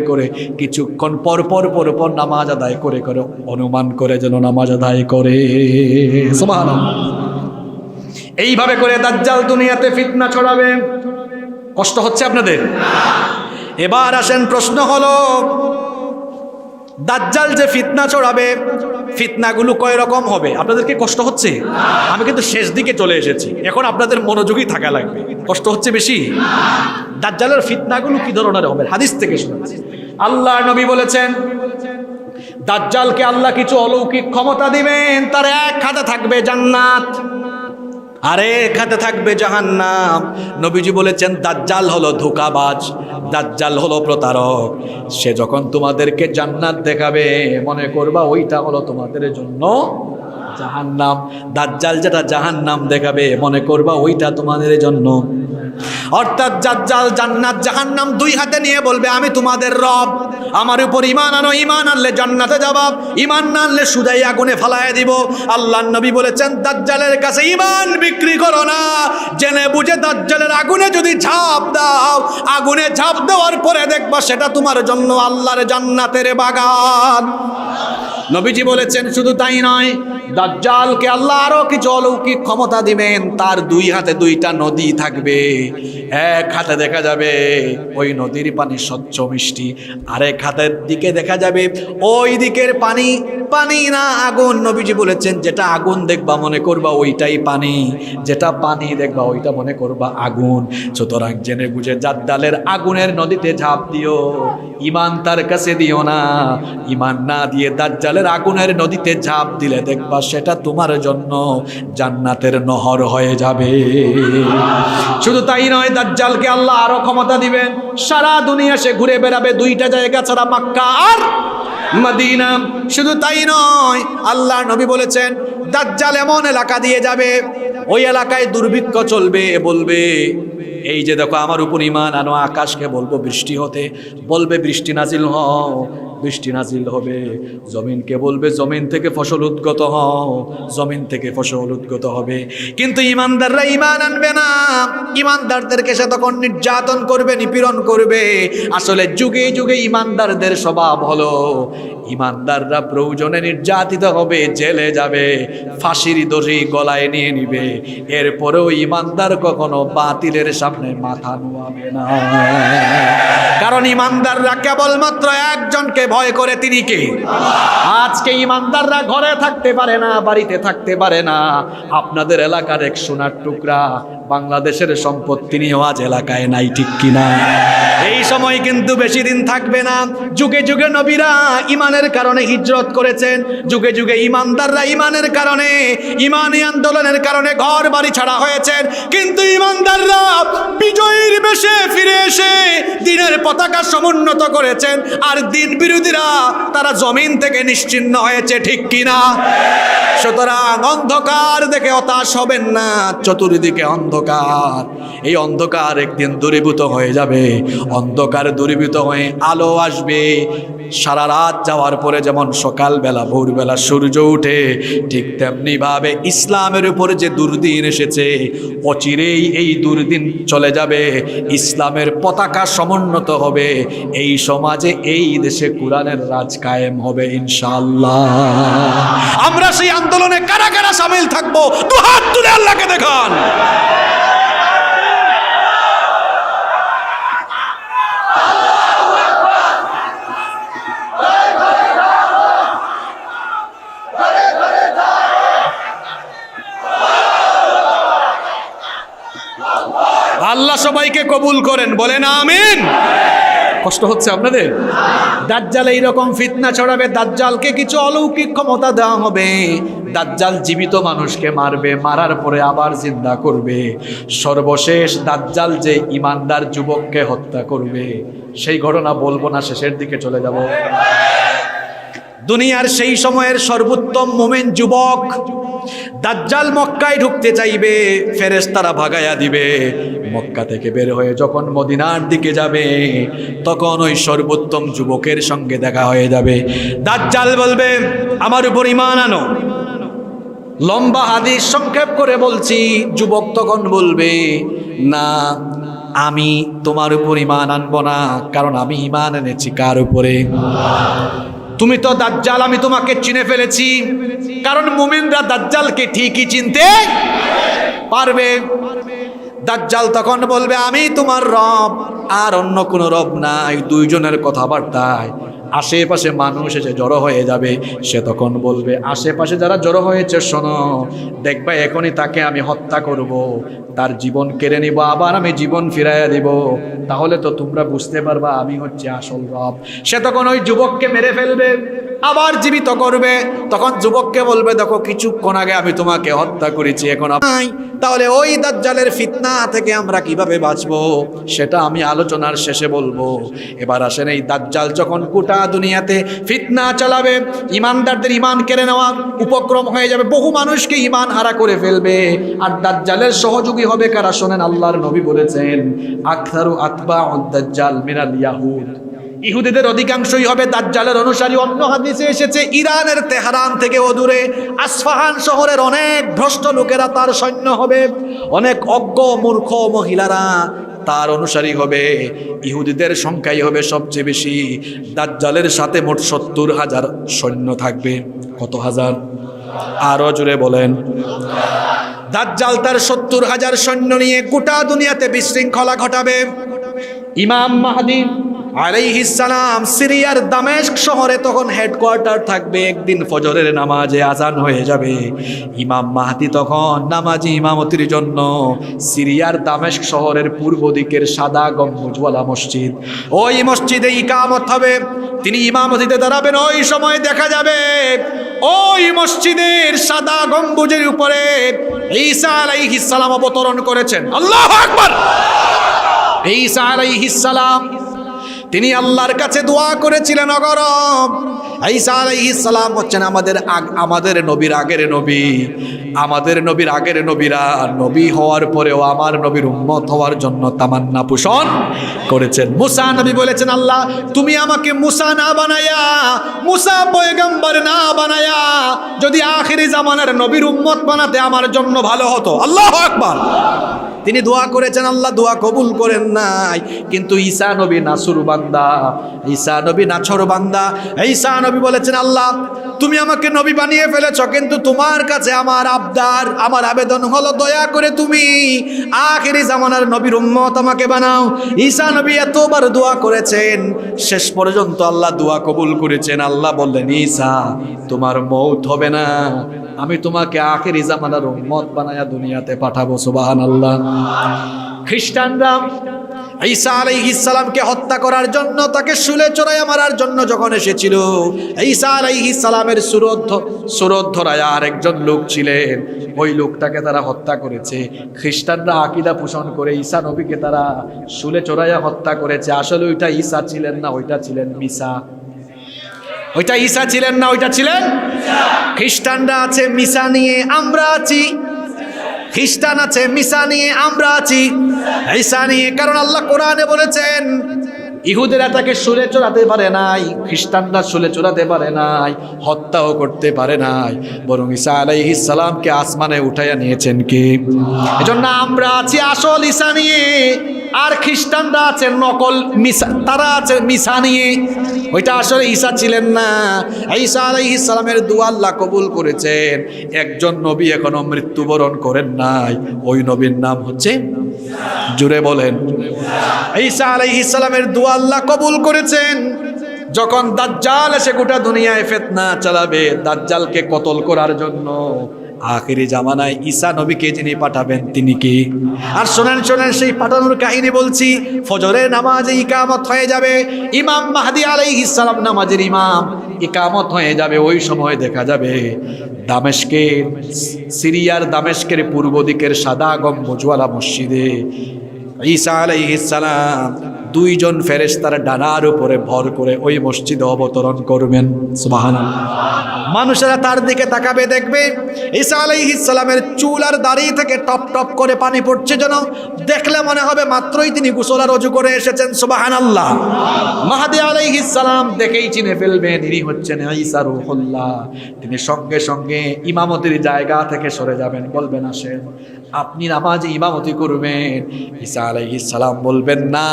করে কিছুক্ষণ পর পর নামাজ আদায় করে করে অনুমান করে যেন নামাজ আদায় করে। সুবহানাল্লাহ। এইভাবে করে দাজ্জাল দুনিয়াতে ফিতনা ছড়াবে। কষ্ট হচ্ছে আপনাদের? এবার আসেন, প্রশ্ন হলো, দাজ্জাল যে ফিতনা ছড়াবে, ফিতনাগুলো কয় রকম হবে? আপনাদের কি কষ্ট হচ্ছে? আমি কিন্তু শেষ দিকে চলে এসেছি, এখন আপনাদের মনোযোগী থাকা লাগবে। কষ্ট হচ্ছে বেশি? দাজ্জালের ফিতনাগুলো কি ধরনের হবে? হাদিস থেকে শুনেছি। আল্লাহর নবী বলেছেন, দাজ্জালকে আল্লাহ কিছু অলৌকিক ক্ষমতা দিবেন। তার 1 হাতে থাকবে জান্নাত, আরেক হাতে থাকবে জাহান্নাম। নবীজি বলেছেন, দাজ্জাল হলো ধোঁকাবাজ, দাজ্জাল হলো প্রতারক। সে যখন তোমাদেরকে জান্নাত দেখাবে, মনে করবা ওইটা হলো তোমাদের জন্য জাহান্নাম। দাজ্জাল যেটা জাহান্নাম দেখাবে, মনে করবা ওইটা তোমাদের জন্য। অর্থাৎ দাজ্জাল জান্নাত জাহান্নাম 2 হাতে নিয়ে বলবে, আমি তোমাদের রব, আমার উপর ঈমান আনো, ঈমান আনলে জান্নাতে যাবা, ঈমান না আনলে সুদাই আগুনে ফালায় দিব। আল্লাহর নবী বলেছেন, দাজ্জালের কাছে ঈমান বিক্রি করো না। জেনে বুঝে দাজ্জালের আগুনে যদি ঝাঁপ দাও, আগুনে ঝাঁপ দেওয়ার পরে দেখবা সেটা তোমার জন্য আল্লাহর জান্নাতের বাগান। নবীজি বলেছেন শুধু তাই নয়, দাজ্জালকে আল্লাহ আরো কিছু অলৌকিক ক্ষমতা দিবেন। তার দুই হাতে দুইটা নদী থাকবে। এক হাতে দেখা যাবে ওই নদীর পানি স্বচ্ছ মিষ্টি, আরেক হাতের দিকে দেখা যাবে ওই দিকের পানি পানি না আগুন। নবীজি বলেছেন যেটা আগুন দেখবা মনে করবা ওইটাই পানি, যেটা পানি দেখবা ওইটা মনে করবা আগুন। সুতরাং জেনে বুঝে দাজ্জালের আগুনের নদীতে ঝাঁপ দিও, ঈমান তার কাছে দিও না। ঈমান না দিয়ে দাজ্জালের আগুনের নদীতে ঝাঁপ দিলে দেখবা সেটা তোমার জন্য জান্নাতের নহর হয়ে যাবে। শুধু তাই নয়, দাজ্জালকে আল্লাহ আরো ক্ষমতা দিবেন। সারা দুনিয়া সে ঘুরে বেড়াবে, দুইটা জায়গা ছাড়া, মক্কা আর মদিনা। শুধু তাই নয়, আল্লাহ নবী বলেছেন দাজ্জাল এমন এলাকা দিয়ে যাবে, ওই এলাকায় দুর্ভিক্ষ চলবে। বলবে এই যে দেখো আমার উপর ঈমান আনো, আকাশকে বলবো বৃষ্টি হতে, বলবে বৃষ্টি নাজিল হও, বৃষ্টি নাজিল হবে। জমিনকে বলবে জমিন থেকে ফসল উদ্গত হও, জমিন থেকে ফসল উদ্গত হবে। কিন্তু ঈমানদাররা ঈমান আনবে না। ঈমানদারদেরকে সে তখন নির্যাতন করবে, নিপীড়ন করবে। আসলে যুগে যুগে ঈমানদারদের স্বভাব হলো ঈমানদাররা প্রয়োজনে নির্যাতিত হবে, জেলে যাবে, ফাঁসির দড়ি গলায় নিয়ে নিবে। এরপরেও ঈমানদার কখনো বাতিলের সামনে মাথা নোয়াবে না। কারণ ঈমানদাররা কেবলমাত্র একজনকে ভয় করে, তিনি কে? আজকে ঈমানদাররা ঘরে থাকতে পারে না, বাড়িতে থাকতে পারে না। আপনাদের এলাকার এক সোনার টুকরা বাংলাদেশের সম্পদ, তিনিও আজ এলাকায় নাই, ঠিক কিনা? এই সময় কিন্তু বেশি দিন থাকবে না। যুগে যুগে নবীরা ঈমানের কারণে হিজরত করেছেন, যুগে যুগে ঈমানদাররা ঈমানের কারণে, ঈমানী আন্দোলনের কারণে ঘর বাড়ি ছাড়া হয়েছেন। কিন্তু ঈমানদাররা বিজয়ীর বেশে ফিরে এসে দ্বীনের পতাকা সমুন্নত করেছেন, আর দ্বীন বিরোধীরা তারা জমিন থেকে নিশ্চিহ্ন হয়েছে, ঠিক কিনা? সুতরাং অন্ধকার দেখে হতাশ হবেন না, চতুর্দিকে অন্ধকার। এই অন্ধকার একদিন দূরীভূত হয়ে যাবে। অন্ধকার দূরীভূত হয়ে আলো আসবে। সারা রাত যাওয়ার পরে যেমন সকালবেলা ভোরবেলা সূর্য উঠে, ঠিক তেমনি ভাবে ইসলামের উপরে যে দুর্দিন এসেছে, অচিরেই এই দুর্দিন চলে যাবে। ইসলামের পতাকা সমুন্নত হবে। এই সমাজে, এই দেশে কোরআনের রাজ কায়েম হবে ইনশাআল্লাহ। আমরা সেই আন্দোলনে কারা কারা শামিল থাকবো? দু হাত তুলে আল্লাহকে দেখান। আল্লাহ সবাইকে কবুল করেন, বলেন আমিন। কষ্ট হচ্ছে আপনাদের? দাজ্জাল এইরকম ফিতনা ছড়াবে, দাজ্জালকে কিছু অলৌকিক ক্ষমতা দেওয়া হবে। দাজ্জাল জীবিত মানুষকে মারবে, মারার পরে আবার জিন্দা করবে। সর্বশেষ দাজ্জাল যে ঈমানদার যুবককে হত্যা করবে, সেই ঘটনা বলবো না, শেষের দিকে চলে যাব। দুনিয়ার সেই সময়ের সর্বোত্তম মুমিন যুবক দাজ্জাল মক্কায় ঢুকতে চাইবে, ফেরেশতারা ভাগায়া দিবে। মক্কা থেকে বের হয়ে যখন মদিনার দিকে যাবে, তখন ওই সর্বোত্তম যুবকের সঙ্গে দেখা হয়ে যাবে। দাজ্জাল বলবে আমার উপর ঈমান আনো। লম্বা হাদিস সংক্ষেপ করে বলছি। যুবক তখন বলবে না, আমি তোমার উপর ঈমান আনবো না, কারণ আমি ঈমান এনেছি কার উপরে? তুমি তো দাজ্জাল, আমি তোমাকে চিনে ফেলেছি। কারণ মুমিনরা দাজ্জালকে ঠিকই চিনতে পারবে। দাজ্জাল তখন বলবে আমি তোমার রব, আর অন্য কোনো রব নাই। দুইজনের কথাবার্তায় আশেপাশে মানুষ এসে জড়ো হয়ে যাবে। সে তখন বলবে আশেপাশে যারা জড়ো হয়েছে শোনো, দেখবা এখনই তাকে আমি হত্যা করব, তার জীবন কেড়ে নিব, আবার আমি জীবন ফিরাইয়া দিব। তাহলে তো তোমরা বুঝতে পারবা আমি হচ্ছে আসল রব। সে তখন ওই যুবককে মেরে ফেলবে, আবার জীবিত করবে। তখন যুবককে বলবে দেখো কিছুক্ষণ আগে আমি তোমাকে হত্যা করেছি, এখন নাই। তাহলে ওই দাজ্জালের ফিতনা থেকে আমরা কিভাবে বাঁচবো সেটা আমি আলোচনার শেষে বলবো। এবার আসেন, এই দাজ্জাল যখন গোটা দুনিয়াতে ফিতনা চালাবে, ইমানদারদের ইমান কেড়ে নেওয়া উপক্রম হয়ে যাবে, বহু মানুষকে ইমান হারা করে ফেলবে। আর দাজ্জালের সহযোগী হবে কারা? শোনেন, আল্লাহর নবী বলেছেন আকসারু আতবাউদ দাজ্জাল মিনাল ইয়াহুদ। ইহুদিদের অধিকাংশই হবে দাজ্জালের অনুসারী। অন্য হাদিসে এসেছে ইরানের তেহরান থেকে অদূরে আসফাহান শহরের অনেক ভ্রষ্ট লোকেরা তার সৈন্য হবে। অনেক অজ্ঞ মূর্খ মহিলারা তার অনুসারী হবে, ইহুদিদের সংখ্যাই হবে সবচেয়ে বেশি। দাজ্জালের সাথে মোট 70,000 সৈন্য থাকবে। কত হাজার? আরো জোরে বলেন। দাজ্জাল তার 70,000 সৈন্য নিয়ে গোটা দুনিয়াতে বিশৃঙ্খলা ঘটাবে। ইমাম মাহদী আলাইহিস সালাম সিরিয়ার দামেস্ক শহরে তখন হেডকোয়ার্টার থাকবে। একদিন ফজরের নামাজে আজান হয়ে যাবে, ইমাম মাহদী তখন নামাজি ইমামতির জন্য সিরিয়ার দামেস্ক শহরের পূর্ব দিকের সাদা গম্বুজওয়ালা মসজিদ, ওই মসজিদে ইকামত হবে। তিনি ইমামতিতে দাঁড়াবেন। ওই সময় দেখা যাবে ওই মসজিদের সাদা গম্বুজের উপরে ঈসা আলাইহিস সালাম অবতরণ করেছেন। আল্লাহু আকবার। ঈসা আলাইহিস সালাম তিনি আল্লাহর কাছে দোয়া করেছিলেন অগরম। ঈসা আলাইহিস সালাম হচ্ছেন আমাদের নবীর আগের নবী, আমাদের নবীর আগের নবীরা নবী হওয়ার পরেও আমার নবীর উম্মত হওয়ার জন্য তামান্না পোষণ করেছেন। মুসা নবী বলেছেন, আল্লাহ তুমি আমাকে মুসা না বানায়া, মুসা পয়গম্বর না বানায়া যদি আখিরি জামানার নবীর উম্মত বানাতে আমার জন্য ভালো হতো। আল্লাহু আকবার। তিনি দোয়া করেছেন, আল্লাহ দোয়া কবুল করেন নাই। কিন্তু ঈসা নবী নাসুর বান্দা, ঈসা নবী নাছর বান্দা। ঈসা নবী বলেছেন, আল্লাহ তুমি আমাকে নবী বানিয়ে ফেলেছ, কিন্তু তোমার কাছে আমার আবদার, আমার আবেদন হলো দয়া করে তুমি আখিরি জামানার নবীর উম্মত আমাকে বানাও। ঈসা নবী এতবার দোয়া করেছেন, শেষ পর্যন্ত আল্লাহ দোয়া কবুল করেছেন। আল্লাহ বললেন, ঈসা তোমার মওত হবে না, আমি তোমাকে আখিরি জামানার উম্মত বানায়া দুনিয়াতে পাঠাবো। সুবহানাল্লাহ। খ্রিস্টানরা ঈসা আলাইহিস সালামকে হত্যা করার জন্য, তাকে শুলে চড়াইয়া মারার জন্য যখন এসেছিল, ঈসা আলাইহিস সালামের সুরত ধরায়া আরেকজন লোক ছিলেন, ওই লোকটাকে তারা হত্যা করেছে। খ্রিস্টানরা আকীদা পোষণ করে ঈসা নবীকে তারা শুলে চড়াইয়া হত্যা করেছে। আসলে ওইটা ঈসা ছিলেন না, ওইটা ছিলেন মিসা। ওইটা ঈসা ছিলেন না, ওইটা ছিলেন খ্রিস্টানরা আছে মিসা নিয়ে, আমরা আছি। খ্রিস্টান আছে মিসা নিয়ে, আমরা আছি ঈসা নিয়ে। কারণ আল্লাহ কোরআনে বলেছেন ইহুদিরা তাকে শুলে চড়াতে পারে নাই, খ্রিস্টানরা শুলে চড়াতে পারে নাই, হত্যাও করতে পারে নাই, বরং ঈসা আলাইহিস সালামকে আসমানে উঠাইয়া নিয়েছেন কে? এজন্য আমরা আছি আসল ঈসা নিয়ে, আর খ্রিস্টানরা আছে নকল মিসা, তারা আছে মিসা নিয়ে। ওইটা আসলে ঈসা ছিলেন না। ঈসা আলাইহিস সালামের দোয়া আল্লাহ কবুল করেছেন। একজন নবী এখনো মৃত্যুবরণ করেন নাই, ওই নবীর নাম হচ্ছে, জুড়ে বলেন, ঈসা আলাইহিস সালামের দোয়া আল্লাহ কবুল করেছেন। যখন দাজ্জাল এসে গোটা দুনিয়ায় ফিতনা চালাবে, দাজ্জালকে কতল করার জন্য আখিরি জামানায় ঈসা নবীকে যিনি পাঠাবেন তিনি কি? আর শোনেন শোনেন, সেই পাঠানোর কাহিনী বলছি। ফজরের নামাজে ইকামত হয়ে যাবে, ইমাম মাহদী আলাইহিস সালাম নামাজের ইমাম, ইকামত হয়ে যাবে। ওই সময় দেখা যাবে দামেস্কের, সিরিয়ার দামেস্কের পূর্ব দিকের সাদা গম্বুজওয়ালা মসজিদে ঈসা আলাইহিস সালাম দুইজন ফেরেশতার ডানার উপরে ভর করে ওই মসজিদে অবতরণ করবেন। সুবহানাল্লাহ। মানুষেরা তার দিকে তাকাবে, দেখবে ঈসা আলাইহিস সালামের চুল আর দাড়ি থেকে টপ টপ করে পানি পড়ছে, যেন দেখলে মনে হবে মাত্রই তিনি গোসল আর ওযু করে এসেছেন। সুবহানাল্লাহ। মাহদী আলাইহিস সালাম দেখেই চিনে ফেলবেন ইনি হচ্ছেন ঈসা রূহুল্লাহ। তিনি সঙ্গে সঙ্গে ইমামতির জায়গা থেকে সরে যাবেন, বলবেন আসেন আপনি নামাজে ইমামতি করবেন। ঈসা আলাইহিস সালাম বলবেন, না,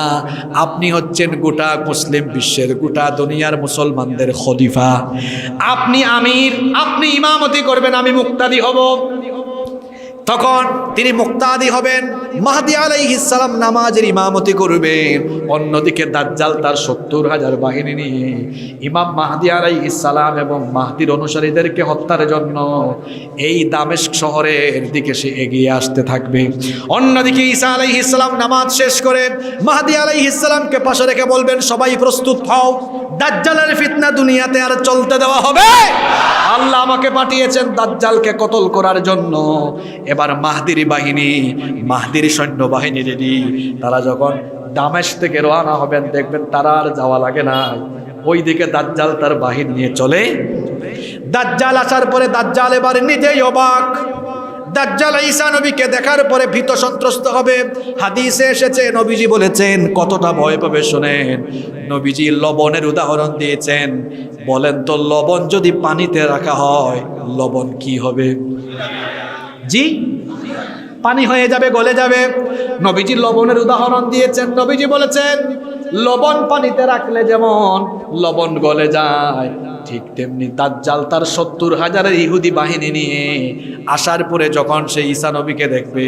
আপনি হচ্ছেন গোটা মুসলিম বিশ্বের, গোটা দুনিয়ার মুসলমানদের খলিফা, আপনি আমির, আপনি ইমামতি করবেন, আমি মুক্তাদি হব। তখন তিনি মুক্তাদি হবেন, মাহদী আলাইহিস সালাম নামাজের ইমামতি করবেন। অন্যদিকে দাজ্জাল তার 70,000 বাহিনী নিয়ে ইমাম মাহদী আলাইহিস সালাম এবং মাহদীর অনুসারীদেরকে হত্যার জন্য এই দামেস্ক শহরের দিকে সে এগিয়ে আসতে থাকবে। অন্যদিকে ঈসা আলাইহিস সালাম নামাজ শেষ করে মাহদী আলাইহিস সালামকে পাশে রেখে বলবেন, সবাই প্রস্তুত হও, দাজ্জালের ফিতনা দুনিয়াতে আর চলতে দেওয়া হবে। আল্লাহ আমাকে পাঠিয়েছেন দাজ্জালকে কতল করার জন্য। এবার মাহদীর বাহিনী, মাহদীর সৈন্যবাহিনী রেডি। তারা যখন দামেস্ক থেকে রওনা হবেন, দেখবেন তারা আর যাওয়া লাগে না, ওইদিকে দাজ্জাল তার বাহিনী নিয়ে চলে। দাজ্জাল আসার পরে দাজ্জাল এবার নিজেই অবাক। দাজ্জাল ঈসা নবীকে দেখার পরে ভীত সন্ত্রস্ত হবে। হাদিসে এসেছে, নবীজি বলেছেন, কতটা ভয় পাবে শোনেন। নবীজি লবণের উদাহরণ দিয়েছেন। বলেন তো, লবণ যদি পানিতে রাখা হয় লবণ কি হবে? জি, পানি হয়ে যাবে, গলে যাবে। নবীজি লবণের উদাহরণ দিয়েছেন। নবীজি বলেছেন লবণ পানিতে রাখলে যেমন লবণ গলে যায়, ঠিক তেমনি দাজ্জাল তার 70,000 ইহুদি বাহিনী নিয়ে আসার পরে যখন সে ঈসা নবীকে দেখবে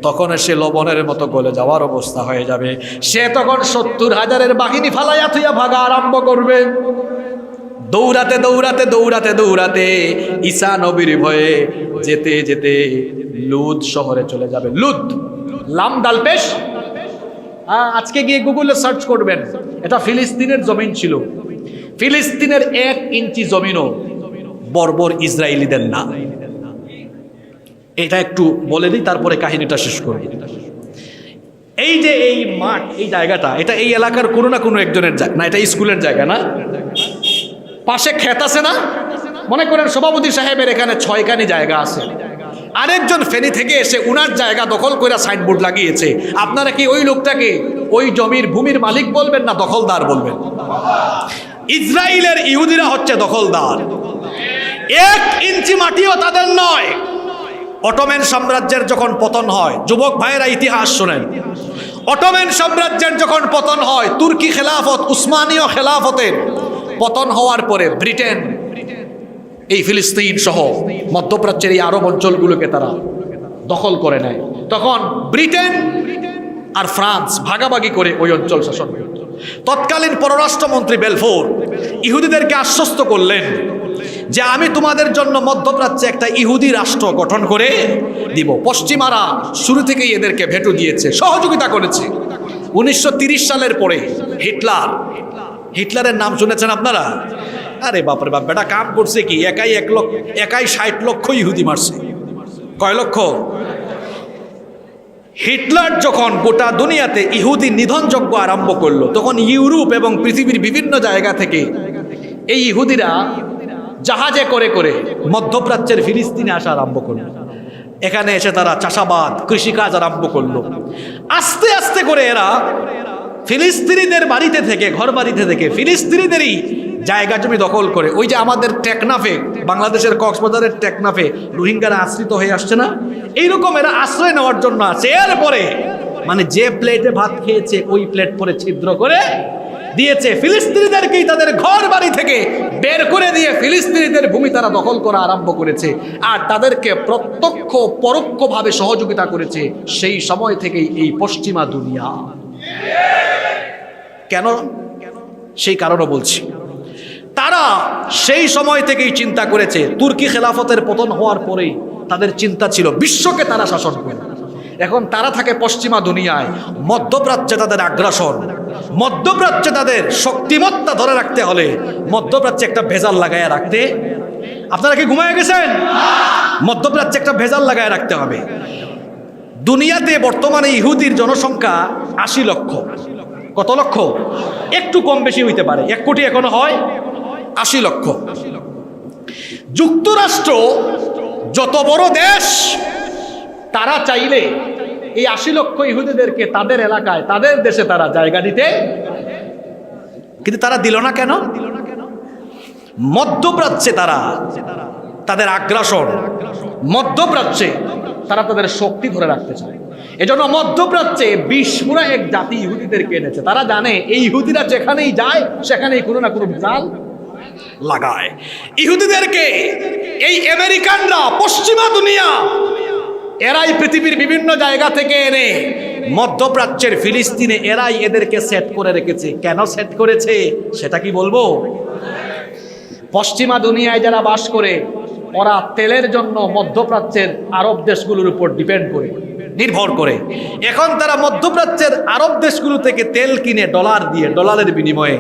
তখন সে লবণের মতো গলে যাওয়ার অবস্থা হয়ে যাবে। সে তখন 70,000 বাহিনী ফালাইয়া থুইয়া ভাগা আরম্ভ করবে। দৌড়াতে দৌড়াতে দৌড়াতে দৌড়াতে ঈসা নবীর ভয়ে যেতে যেতে লুদ শহরে চলে যাবে। লুদ, লাম ডাল পেশ। আজকে গিয়ে গুগলে সার্চ করবেন, এটা ফিলিস্তিনের জমিন ছিল। ফিলিস্তিনের 1 ইঞ্চি জমিনও বর্বর ইসরায়েলিদের না। এটা একটু বলে দিই, তারপরে কাহিনীটা শেষ করব। এই যে এই মাঠ, এই জায়গাটা, এটা এই এলাকার কোনো না কোনো একজনের জায়গা না, এটা স্কুলের জায়গা না। পাশে ক্ষেত আছে না, মনে করেন সভাপতি সাহেবের এখানে 6খানি জায়গা আছে, আরেকজন ফেনী থেকে এসে উনার জায়গা দখল করে সাইনবোর্ড লাগিয়েছে। আপনারা কি ওই লোকটাকে ওই জমির ভূমির মালিক বলবেন না দখলদার বলবেন? ইসরায়েলের ইহুদিরা হচ্ছে দখলদার। 1 ইঞ্চি মাটিও তাদের নয়। অটোম্যান সাম্রাজ্যের যখন পতন হয়, যুবক ভাইয়েরা ইতিহাস শোনেন, অটোম্যান সাম্রাজ্যের যখন পতন হয়, তুর্কি খেলাফত, উসমানীয় খেলাফতের পতন হওয়ার পরে ব্রিটেন এই ফিলিস্তিন সহ মধ্যপ্রাচ্যের এই আরব অঞ্চলগুলোকে তারা দখল করে নেয়। তখন ব্রিটেন আর ফ্রান্স ভাগাভাগি করে ওই অঞ্চল শাসন করে। তৎকালীন পররাষ্ট্রমন্ত্রী বেলফোর ইহুদিদেরকে আশ্বস্ত করলেন যে আমি তোমাদের জন্য মধ্যপ্রাচ্যে একটা ইহুদি রাষ্ট্র গঠন করে দিব। পশ্চিমারা শুরু থেকেই এদেরকে ভেটো দিয়েছে, সহযোগিতা করেছে। 1930 সালের পরে হিটলারের নাম শুনেছেন আপনারা? আরে বাপরে বাপ, বেটা কাম করছে কি, একাই 60 লক্ষ ইহুদি মারছে। কয় লক্ষ? হিটলার যখন গোটা দুনিয়াতে ইহুদি নিধনযজ্ঞ আরম্ভ করলো, তখন ইউরোপ এবং পৃথিবীর বিভিন্ন জায়গা থেকে এই ইহুদিরা জাহাজে করে করে মধ্যপ্রাচ্যের ফিলিস্তিনে আসা আরম্ভ করলো। এখানে এসে তারা চাষাবাদ, কৃষিকাজ আরম্ভ করলো। আস্তে আস্তে করে এরা ফিলিস্তিনিদের বাড়িতে থেকে, ঘর বাড়িতে থেকে ফিলিস্তিনিদেরই জায়গা জমি দখল করে। ওই যে আমাদের টেকনাফে, বাংলাদেশের কক্সবাজারের টেকনাফে রোহিঙ্গারা আশ্রিত হয়ে আসছে না, এইরকম এরা আশ্রয় নেওয়ার জন্য আছে। এরপরে মানে যে প্লেটে ভাত খেয়েছে ওই প্লেট পরে ছিদ্র করে দিয়েছে। ফিলিস্তিনিদেরকেই তাদের ঘর বাড়ি থেকে বের করে দিয়ে ফিলিস্তিনিদের ভূমি তারা দখল করা আরম্ভ করেছে। আর তাদেরকে প্রত্যক্ষ পরোক্ষভাবে সহযোগিতা করেছে সেই সময় থেকেই এই পশ্চিমা দুনিয়া। কেন? সেই কারণও বলছি। তারা সেই সময় থেকেই চিন্তা করেছে, তুর্কি খেলাফতের পতন হওয়ার পরেই তাদের চিন্তা ছিল বিশ্বকে তারা শাসন করবে। এখন তারা থাকে পশ্চিমা দুনিয়ায়, মধ্যপ্রাচ্যে তাদের আগ্রাসন, মধ্যপ্রাচ্যে তাদের শক্তিমত্তা ধরে রাখতে হলে মধ্যপ্রাচ্যে একটা ভেজাল লাগায় রাখতে। আপনারা কি ঘুমায় গেছেন? মধ্যপ্রাচ্যে একটা ভেজাল লাগায় রাখতে হবে। দুনিয়াতে বর্তমানে ইহুদির জনসংখ্যা 80 লক্ষ। কত লক্ষ? একটু কম বেশি হইতে পারে, 1 কোটি এখনো হয়, 80 লক্ষ। যুক্তরাষ্ট্র যত বড় দেশ, তারা চাইলে এই 80 লক্ষ ইহুদিদেরকে তাদের এলাকায়, তাদের দেশে তারা জায়গা দিতে, কিন্তু তারা দিল না। কেন? মধ্যপ্রাচ্যে তারা তাদের আগ্রাসন, মধ্যপ্রাচ্যে তারা তাদের শক্তি ধরে রাখতে চায়। এজন্য মধ্যপ্রাচ্যে বিস্ফোরা এক জাতি ইহুদিদেরকে এনেছে। তারা জানে এই ইহুদিরা যেখানেই যায় সেখানেই কোনো না কোনো ভেজাল লাগায়। ইহুদিদেরকে এই আমেরিকানরা, পশ্চিমা দুনিয়া, এরাই পৃথিবীর বিভিন্ন জায়গা থেকে এনে মধ্যপ্রাচ্যের ফিলিস্তিনে এরাই এদেরকে সেট করে রেখেছে। কেন সেট করেছে সেটা কি বলবো? পশ্চিমা দুনিয়ায় যারা বাস করে, ওরা তেলের জন্য মধ্যপ্রাচ্যের আরব দেশগুলোর উপর ডিপেন্ড করে, নির্ভর করে। এখন তারা মধ্যপ্রাচ্যের আরব দেশগুলো থেকে তেল কিনে ডলার দিয়ে, ডলারের বিনিময়ে।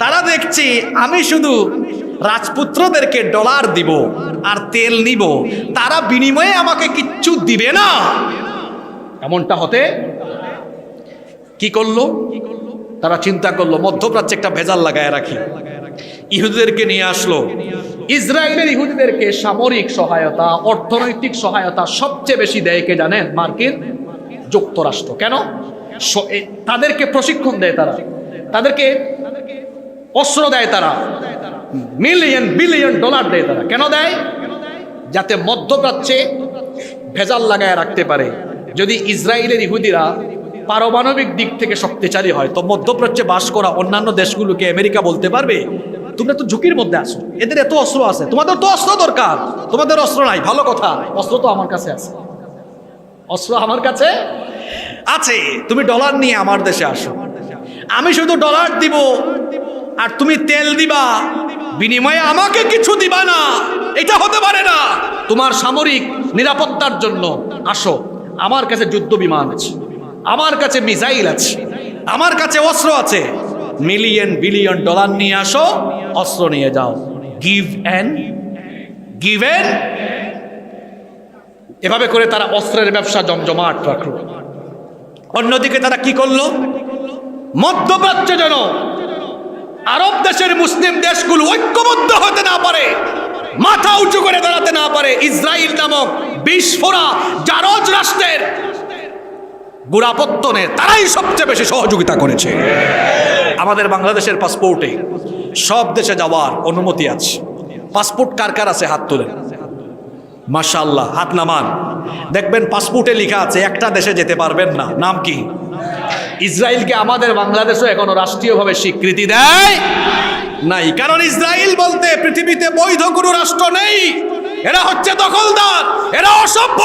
তারা দেখছি আমি শুধু রাজপুত্রদেরকে ডলার দিব আর তেল নিব, তারা বিনিময়ে আমাকে কিচ্ছু দিবে না। এমনটা হতে কি করলো? তারা চিন্তা করলো মধ্যপ্রাচ্যে একটা ভেজাল লাগায় রাখি। ইহুদিদেরকে নিয়ে আসলো। ইসরায়েলের ইহুদিদেরকে সামরিক সহায়তা, অর্থনৈতিক সহায়তা সবচেয়ে বেশি দেয় কে জানেন? মার্কিন যুক্তরাষ্ট্র। কেন? তাদেরকে প্রশিক্ষণ দেয় তারা, তাদেরকে অস্ত্র দেয় তারা, মিলিয়ন বিলিয়ন ডলার দেয় তারা। কেন দেয়? যাতে মধ্যপ্রাচ্যে ভেজাল লাগায় রাখতে পারে, যদি ইসরায়েলের ইহুদিরা পারমাণবিক দিক থেকে শক্তিশালী হয়, তো মধ্যপ্রাচ্যে বাস করা অন্যান্য দেশগুলোকে আমেরিকা বলতে পারবে তোমরা তো ঝুঁকির মধ্যে আছো, এদের এত অস্ত্র আছে, তোমাদের তো অস্ত্র দরকার, তোমাদের অস্ত্র নাই। ভালো কথা, অস্ত্র তো আমার কাছে আছে, অস্ত্র আমার কাছে আছে। তুমি ডলার নিয়ে আমার দেশে আসো, আমি শুধু ডলার দিব আর তুমি তেল দিবা, বিনিময়ে আমাকে কিছু দিবা না, এটা হতে পারে না। তোমার সামরিক নিরাপত্তার জন্য আসো, আমার কাছে যুদ্ধ বিমান আছে, আমার কাছে মিসাইল আছে, আমার কাছে অস্ত্র আছে, মিলিয়ন বিলিয়ন ডলার নিয়ে আসো, অস্ত্র নিয়ে যাও। গিভ অ্যান্ড এভাবে করে তারা অস্ত্রের ব্যবসা জমজমাট রাখলো। অন্যদিকে তারা কি করলো? মধ্যপ্রাচ্যে যেন আরব দেশের মুসলিম দেশগুলো ঐক্যবদ্ধ হতে না পারে, মাথা উঁচু করে দাঁড়াতে না পারে, ইসরায়েল নামক বিস্ফোরা জারজ রাষ্ট্রের গোড়াপত্তনে তারাই সবচেয়ে বেশি সহযোগিতা করেছে। আমাদের বাংলাদেশের পাসপোর্টে সব দেশে যাওয়ার অনুমতি আছে। পাসপোর্ট কার কার আছে? হাত তোলেন। মাশাআল্লাহ, হাত নামান। দেখবেন পাসপোর্টে লেখা আছে একটা দেশে যেতে পারবেন না। নাম কি? ইসরায়েলকে আমাদের বাংলাদেশও এখনো রাষ্ট্রীয়ভাবে স্বীকৃতি দেয় নাই, কারণ ইসরায়েল বলতে পৃথিবীতে বৈধ কোনো রাষ্ট্র নেই। এরা হচ্ছে দখলদার, এরা অসভ্য,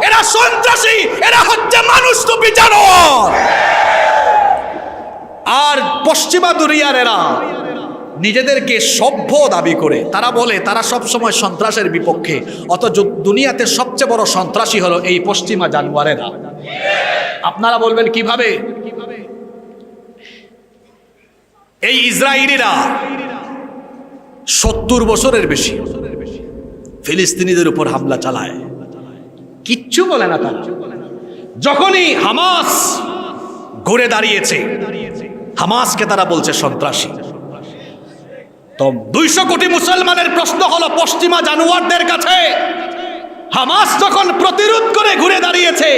এরা সন্ত্রাসী, এরা হচ্ছে মানুষরূপী জানোয়ার। আর পশ্চিমা দুনিয়ার এরা নিজেদেরকে সভ্য দাবি করে, তারা বলে তারা সব সময় সন্ত্রাসের বিপক্ষে, অথচ দুনিয়াতে সবচেয়ে বড় সন্ত্রাসী হলো এই পশ্চিমা জানোয়ারেরা। আপনারা বলবেন কিভাবে? এই ইসরায়েলিরা 70 বছরের বেশি ফিলিস্তিনিদের উপর হামলা চালায়, কিচ্ছু বলে না তারা। যখনই হামাস ঘুরে দাঁড়িয়েছে, হামাসকে তারা বলছে সন্ত্রাসী। তো 200 কোটি মুসলমানের প্রশ্ন হলো পশ্চিমা জানোয়ারদের কাছে, হামাস যখন প্রতিরোধ করে ঘুরে দাঁড়িয়েছে,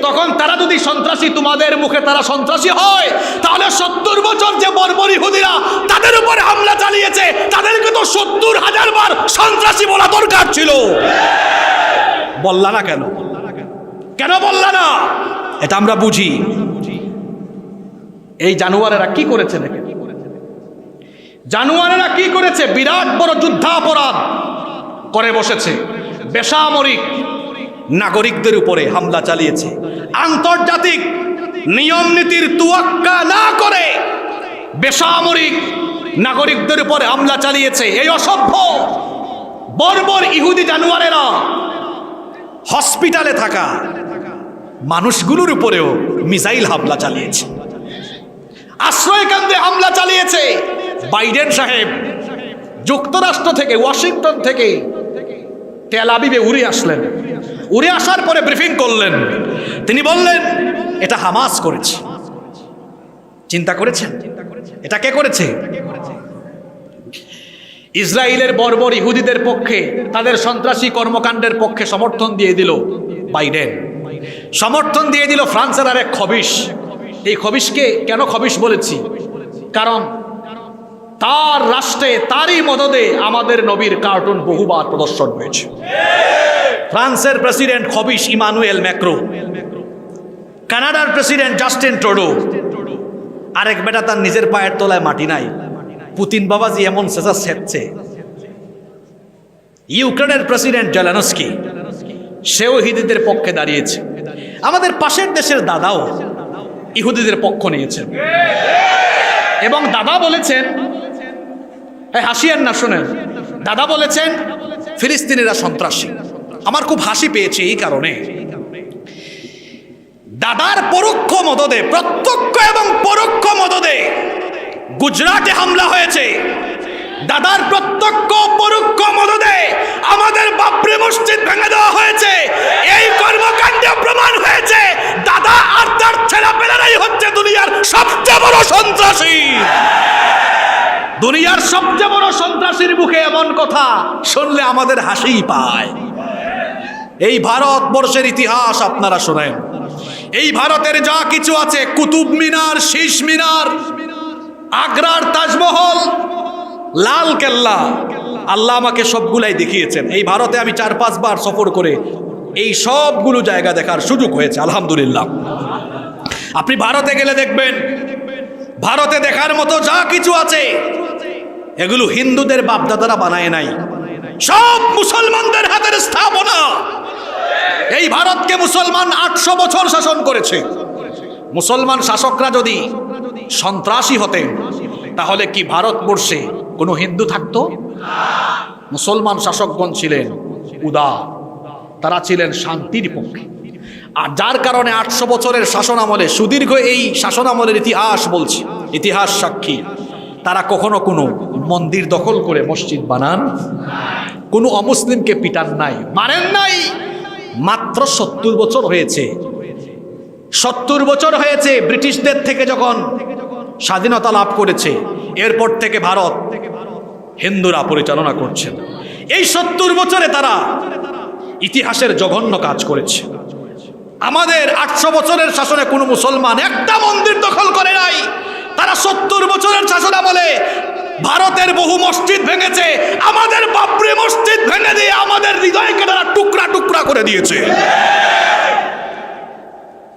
তখন তারা যদি সন্ত্রাসী, তোমাদের মুখে তারা সন্ত্রাসী হয়, তাহলে 70 বছর যে বর্বর ইহুদিরা তাদের উপরে হামলা চালিয়েছে, তাদেরকে তো 70,000 বার সন্ত্রাসী বলা দরকার ছিল। বললা না কেন? কেন বললা না? এটা আমরা বুঝি। এই জানোয়ারেরা কি করেছে দেখেন, জানোয়ারেরা কি করেছে? বিরাট বড় যুদ্ধাপরাধ করে বসেছে, বেসামরিক নাগরিকদের উপরে হামলা চালিয়েছে, আন্তর্জাতিক নিয়ম নীতির তোয়াক্কা না করে বেসামরিক নাগরিকদের উপরে হামলা চালিয়েছে। এই অসভ্য বর্বর ইহুদি জানোয়ারেরা হসপিটালে থাকা মানুষগুলোর উপরেও মিসাইল হামলা চালিয়েছে, আশ্রয় কেন্দ্রে হামলা চালিয়েছে। বাইডেন সাহেব যুক্তরাষ্ট্র থেকে, ওয়াশিংটন থেকে তেল আবিবে উড়ে আসলেন, উড়ে আসার পরে ব্রিফিং করলেন। তিনি বললেন এটা হামাস করেছে। চিন্তা করেছেন এটা কে করেছে? ইসরায়েলের বর্বর ইহুদিদের পক্ষে, তাদের সন্ত্রাসী কর্মকাণ্ডের পক্ষে সমর্থন দিয়ে দিল বাইডেন, সমর্থন দিয়ে দিল ফ্রান্সের আরেক খবিশ। এই খবিশকে কেন খবিশ বলেছি? কারণ তার রাষ্ট্রে, তারই মদদে আমাদের নবীর কার্টুন বহুবার প্রদর্শন হয়েছে। ফ্রান্সের প্রেসিডেন্ট খবিশ ইমানুয়েল ম্যাক্রো, কানাডার প্রেসিডেন্ট জাস্টিন ট্রুডো, আরেক বেটা তার নিজের পায়ের তলায় মাটি নাই, পুতিন বাবাজি এমন সেসা সেচ্ছে। ইউক্রেনের প্রেসিডেন্ট জেলেনস্কি, সেও ইহুদিদের পক্ষে দাঁড়িয়েছে। আমাদের পাশের দেশের দাদাও ইহুদিদের পক্ষ নিয়েছেন, এবং দাদা বলেছেন, হাসিয়েন না শুনেন, দাদা বলেছেন ফিলিস্তিনিরা সন্ত্রাসী। আমার খুব হাসি পেয়েছে এই কারণে, দাদার পরোক্ষ মদদে, প্রত্যক্ষ এবং পরোক্ষ মদদে গুজরাটে হামলা হয়েছে, দাদার প্রত্যক্ষ পরোক্ষ মদদে আমাদের বাবরি মসজিদ ভেঙে দেওয়া হয়েছে। এই কর্মকাণ্ডে প্রমাণ হয়েছে দাদা আর তার ছেলেপেলেরাই হচ্ছে দুনিয়ার সবচেয়ে বড় সন্ত্রাসী। দুনিয়ার সবচেয়ে বড় সন্ত্রাসীর মুখে এমন কথা শুনলে আমাদের হাসিই পায়। এই ভারতবর্ষের ইতিহাস আপনারা শোনেন, এই ভারতের যা কিছু আছে, কুতুব মিনার, শীষ মিনার, আগ্রার তাজমহল, লাল কেল্লা, আল্লাহ আমাকে সবগুলাই দেখিয়েছেন। এই ভারতে আমি 4-5 বার সফর করে এই সবগুলো জায়গা দেখার সুযোগ হয়েছে আলহামদুলিল্লাহ। আপনি ভারতে গেলে দেখবেন, ভারতে দেখার মতো যা কিছু আছে এগুলো হিন্দুদের বাপদাদারা বানায় নাই, সব মুসলমানদের হাতের স্থাপনা। এই ভারতকে মুসলমান 800 বছর শাসন করেছে। মুসলমান শাসকরা যদি সন্ত্রাসী হতেন তাহলে কি ভারতবর্ষে কোনো হিন্দু থাকতো? মুসলমান শাসকগণ ছিলেন উদার, তারা ছিলেন শান্তির পক্ষে। আর যার কারণে 800 বছরের শাসন আমলে, সুদীর্ঘ এই শাসন আমলের ইতিহাস বলছি, ইতিহাস সাক্ষী, তারা কখনো কোনো মন্দির দখল করে মসজিদ বানান, কোনো অমুসলিমকে পিটান নাই, মারেন নাই। মাত্র 70 বছর হয়েছে, 70 বছর হয়েছে ব্রিটিশদের থেকে যখন স্বাধীনতা লাভ করেছে, এরপর থেকে ভারত হিন্দুরা পরিচালনা করছে। এই 70 বছরে তারা ইতিহাসের জঘন্য কাজ করেছে। আমাদের 800 বছরের শাসনে কোনো মুসলমান একটা মন্দির দখল করে নাই। তারা 70 বছরের শাসন আমলে ভারতের বহু মসজিদ ভেঙেছে, আমাদের বাবরি মসজিদ ভেঙে দিয়ে আমাদের হৃদয়কে তারা টুকরা টুকরা করে দিয়েছে।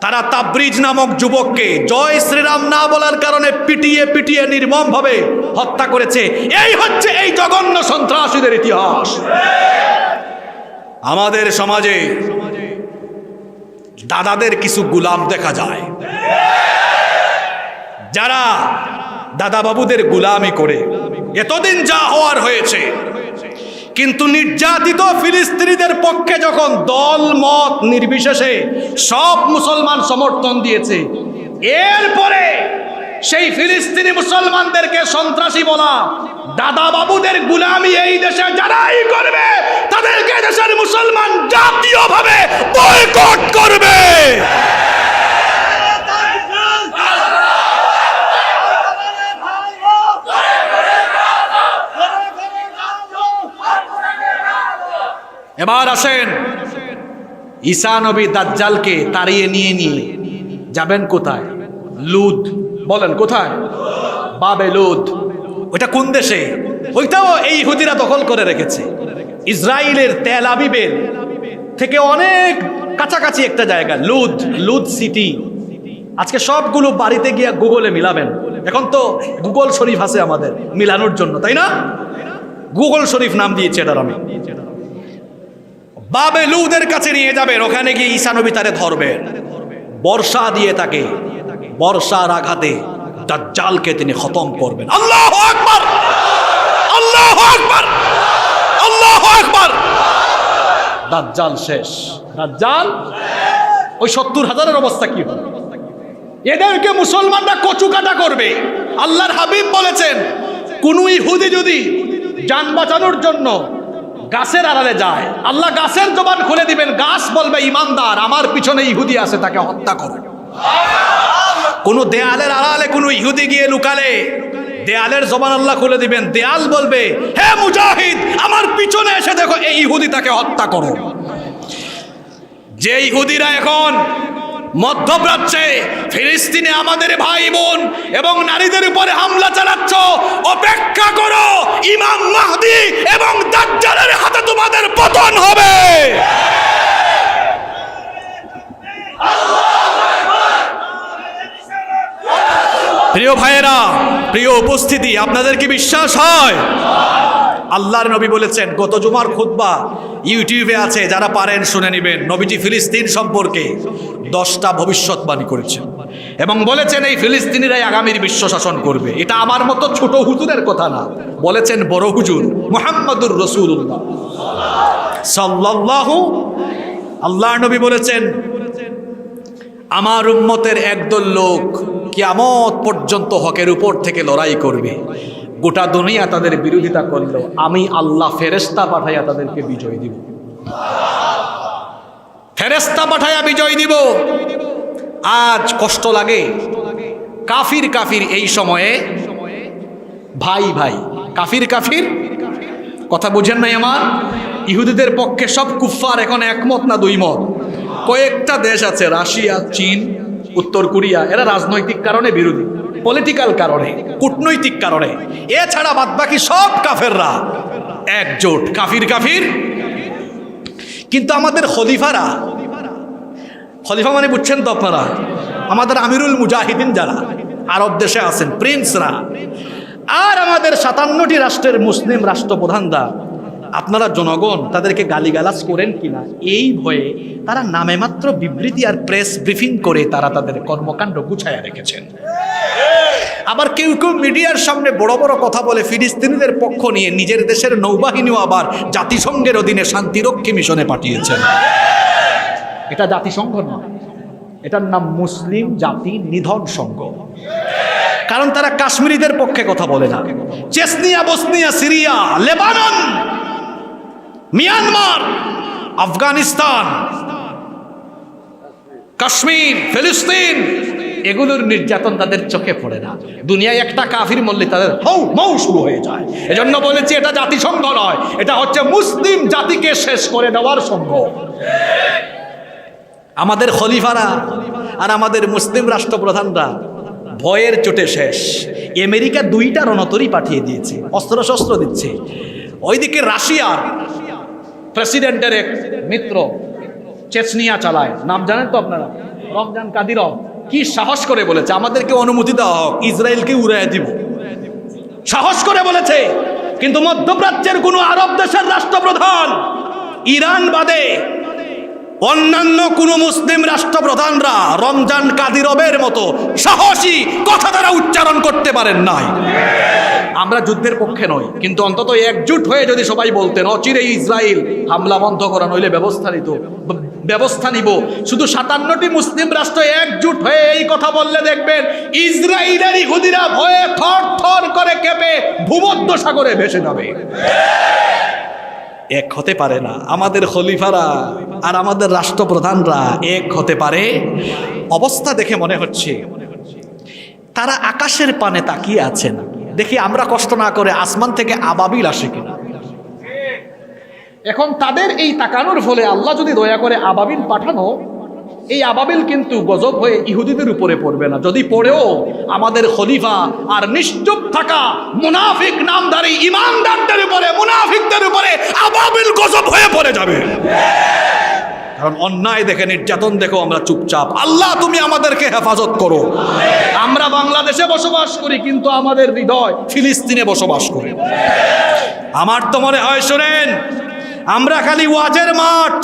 তারা তাবরিজ নামক যুবককে জয় শ্রীরাম না বলার কারণে পিটিয়ে পিটিয়ে নির্মমভাবে হত্যা করেছে। এই হচ্ছে এই জঘন্য সন্ত্রাসীদের ইতিহাস। আমাদের সমাজে দাদাদের কিছু গুলাম দেখা যায়, যারা দাদা বাবুদের গুলামি করে এতদিন যা হওয়ার হয়েছে। কিন্তু নির্যাতিত ফিলিস্তিনিদের পক্ষে যখন দল মত নির্বিশেষে সব মুসলমান সমর্থন দিয়েছে, এরপরে সেই ফিলিস্তিনি মুসলমানদেরকে সন্ত্রাসী বলা, দাদা বাবুদের গুলামি এই দেশে যারাই করবে তাদেরকে দেশের মুসলমান জাতীয়ভাবে বয়কট করবে। এবার আসেন, ঈসা নবী দাজ্জালকে তাড়িয়ে নিয়ে যাবেন কোথায়? লুদ। বলেন কোথায়? বাবে লুদ। ওইটা কোন দেশে? ওইটাও এই ইহুদিরা দখল করে রেখেছে। ইসরায়েলের তেল আবিবের থেকে অনেক কাছাকাছি একটা জায়গা লুদ, লুদ সিটি। আজকে সবগুলো বাড়িতে গিয়ে গুগলে মিলাবেন। এখন তো গুগল শরীফ আছে আমাদের মিলানোর জন্য, তাই না? গুগল শরীফ নাম দিয়েছে এটার আমি। বাবে লুদের কাছে নিয়ে যাবেন, ওখানে গিয়ে ঈসা নবী তারে ধরবেন, বর্ষা দিয়ে তাকে, বর্ষার আঘাতে দাজ্জালকে তিনি খতম করবেন। আল্লাহু আকবার, আল্লাহু আকবার, আল্লাহু আকবার। দাজ্জাল শেষ, দাজ্জাল। ওই 70,000-এর অবস্থা কি হবে? এদেরকে মুসলমানরা কচুকাটা করবে। আল্লাহর হাবিব বলেছেন, কোন ইহুদি যদি জান বাঁচানোর জন্য গাছের আড়ালে যায়, আল্লাহ গাছের জবান খুলে দিবেন, গাছ বলবে ইমানদার, আমার পিছনে ইহুদি আছে, তাকে হত্যা করো। কোন দেয়ালের আড়ালে কোন ইহুদি গিয়ে লুকালে, দেয়ালের জবান আল্লাহ খুলে দিবেন, দেয়াল বলবে হে মুজাহিদ, আমার পিছনে এসে দেখো এই ইহুদি, তাকে হত্যা করো। যে ইহুদিরা এখন মধ্যপ্রাচ্যে, ফিলিস্তিনে আমাদের ভাই বোন এবং নারীদের উপরে হামলা চালাচ্ছ, অপেক্ষা করো, ইমাম মাহদি এবং দাজ্জালের হাতে তোমাদের পতন হবে। প্রিয় ভাইয়েরা, প্রিয় উপস্থিতি, আপনাদের কি বিশ্বাস হয়? আল্লাহর নবী বলেছেন, গত জুমার খুতবা ইউটিউবে আছে, যারা পারেন শুনে নেবেন। নবীজি ফিলিস্তিন সম্পর্কে 10টা ভবিষ্যৎবাণী করেছেন এবং বলেছেন এই ফিলিস্তিনিরাই আগামীর বিশ্ব শাসন করবে। এটা আমার মতো ছোট হুজুরের কথা না, বলেছেন বড় হুজুর মুহাম্মদুর রাসূলুল্লাহ সাল্লাল্লাহু। আল্লাহর নবী বলেছেন, আমার উম্মতের একদল লোক কিয়ামত পর্যন্ত হকের উপর থেকে লড়াই করবে। গোটা দুনিয়া তাদের বিরোধিতা করলেও আমি আল্লাহ ফেরেশতা পাঠাইয়া তাদেরকে বিজয় দিব, ফেরেশতা পাঠাইয়া বিজয় দিব। আজ কষ্ট লাগে, কাফির কাফির এই সময়ে ভাই ভাই, কাফির কাফির কথা বুঝেন নাই আমার? ইহুদিদের পক্ষে সব কুফফার এখন একমত না দুই মত। কয়েকটা দেশ আছে, রাশিয়া, চীন, উত্তর কোরিয়া, এরা রাজনৈতিক কারণে বিরোধী, পলিটিক্যাল কারণে, কূটনৈতিক কারণে। এছাড়া বাদ বাকি সব কাফেররা একজোট, কাফির কাফির। কিন্তু আমাদের খলিফারা, খলিফা মানে বুঝছেন তো আপনারা, আমাদের আমিরুল মুজাহিদিন যারা আরব দেশে আছেন, প্রিন্সরা, আর আমাদের 57টি রাষ্ট্রের মুসলিম রাষ্ট্রপ্রধানরা, আপনারা জনগণ তাদেরকে গালিগালাজ করেন কিনা এই ভয়ে তারা নামে মাত্র বিবৃতি আর প্রেস ব্রিফিং করে তারা তাদের কর্মকাণ্ড গুছায়া রেখেছেন। আবার কেউ কেউ মিডিয়ার সামনে বড় বড় কথা বলে ফিলিস্তিনিদের পক্ষ নিয়ে নিজের দেশের নৌবাহিনীও আবার জাতিসংঘের অধীনে শান্তিরক্ষী মিশনে পাঠিয়েছেন। এটা জাতিসংঘ নয়, এটার নাম মুসলিম জাতি নিধন সংঘ। কারণ তারা কাশ্মীরিদের পক্ষে কথা বলে না। Chechnya, Bosnia, Syria, Lebanon, Myanmar, Afghanistan, Kashmir, ফিলিস্তিন, এগুলোর নির্যাতন তাদের চোখে পড়ে না। দুনিয়ায় একটা কাফির মরলে তাদের হৌ মৌ শুরু হয়ে যায়। এজন্য বলেছি এটা জাতিসংঘ নয়, এটা হচ্ছে মুসলিম জাতিকে শেষ করে দেওয়ার সংঘ। আমাদের খলিফারা আর আমাদের মুসলিম রাষ্ট্রপ্রধানরা ভয়ের চোটে শেষ। আমেরিকা 2টা রণতরী পাঠিয়ে দিয়েছে, অস্ত্র শস্ত্র দিচ্ছে। ওইদিকে রাশিয়ার প্রেসিডেন্টের এক মিত্র চেচনিয়া চালায়, নাম জানেন তো আপনারা, রমজান কাদিরভ, কি সাহস করে বলেছে আমাদেরকে অনুমতি দেওয়া হোক, ইসরায়েলকে উড়াইয়া দিব, সাহস করে বলেছে। কিন্তু মধ্যপ্রাচ্যের কোনো আরব দেশের রাষ্ট্রপ্রধান, ইরান বাদে অন্যান্য কোন মুসলিম রাষ্ট্রপ্রধানরা রমজান কাদিরবের মতো সাহসী কথা তারা উচ্চারণ করতে পারেন নাই। আমরা যুদ্ধের পক্ষে নই, কিন্তু অন্তত একজুট হয়ে যদি সবাই বলতেন অচিরেই ইসরায়েল হামলা বন্ধ করা, নইলে ব্যবস্থা নিব। শুধু 57টি মুসলিম রাষ্ট্র একজুট হয়ে এই কথা বললে দেখবেন ইসরায়েলের ইহুদিরা ভয়ে থর থর করে কেঁপে ভূমধ্য সাগরে ভেসে যাবে। এক হতে পারে না আমাদের খলিফারা আর আমাদের রাষ্ট্রপ্রধানরা, এক হতে পারে। অবস্থা দেখে মনে হচ্ছে তারা আকাশের পানে তাকিয়ে আছেন। দেখি আমরা কষ্ট না করে আসমান থেকে আবাবিল আসে কিনা। এখন তাদের এই তাকানোর ফলে আল্লাহ যদি দয়া করে আবাবিল পাঠানো, এই আবাবিল কিন্তু গজব হয়ে ইহুদিদের উপরে পড়বে না। যদি পড়েও আমাদের খলিফা আর নিশ্চুপ থাকা মুনাফিক নামধারী ইমানদারদের উপরে, মুনাফিকদের উপরে আবাবিল গজব হয়ে পড়ে যাবে। কারণ অন্যায় দেখে, নির্যাতন দেখো আমরা চুপচাপ। আল্লাহ তুমি আমাদেরকে হেফাজত করো। আমরা বাংলাদেশে বসবাস করি, কিন্তু আমাদের হৃদয় ফিলিস্তিনে বসবাস করে। আমার তো মনে হয়, শোনেন, আমরা খালি ওয়াজের মাঠ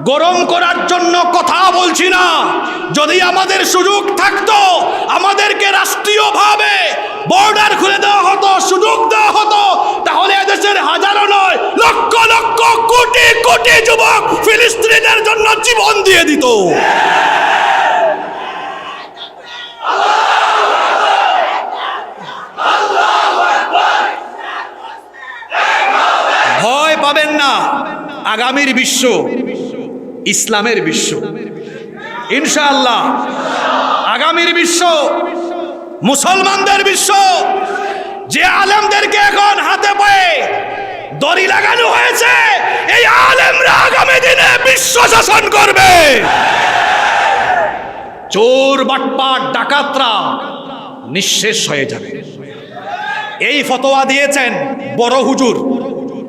গরম করার জন্য কথা বলছি না। যদি আমাদের সুযোগ থাকতো, আমাদেরকে রাষ্ট্রীয়ভাবে বর্ডার খুলে দেওয়া হতো, সুযোগ দেওয়া হতো, তাহলে এদেশের হাজারো নয় লক্ষ লক্ষ কোটি কোটি যুবক ফিলিস্তিনিদের জন্য জীবন দিয়ে দিত। ভয় পাবেন না, আগামীর বিশ্ব ইসলামের বিশ্ব, ইনশাআল্লাহ। আগামীর বিশ্ব মুসলমানদের বিশ্ব। যে আলেমদেরকে এখন হাতে পায়ে দড়ি লাগানো হয়েছে, এই আলেমরা আগামী দিনে বিশ্ব শাসন করবে। চোর, বাটপাট, ডাকাতরা নিঃশেষ হয়ে যাবে। এই ফতোয়া দিয়েছেন বড় হুজুর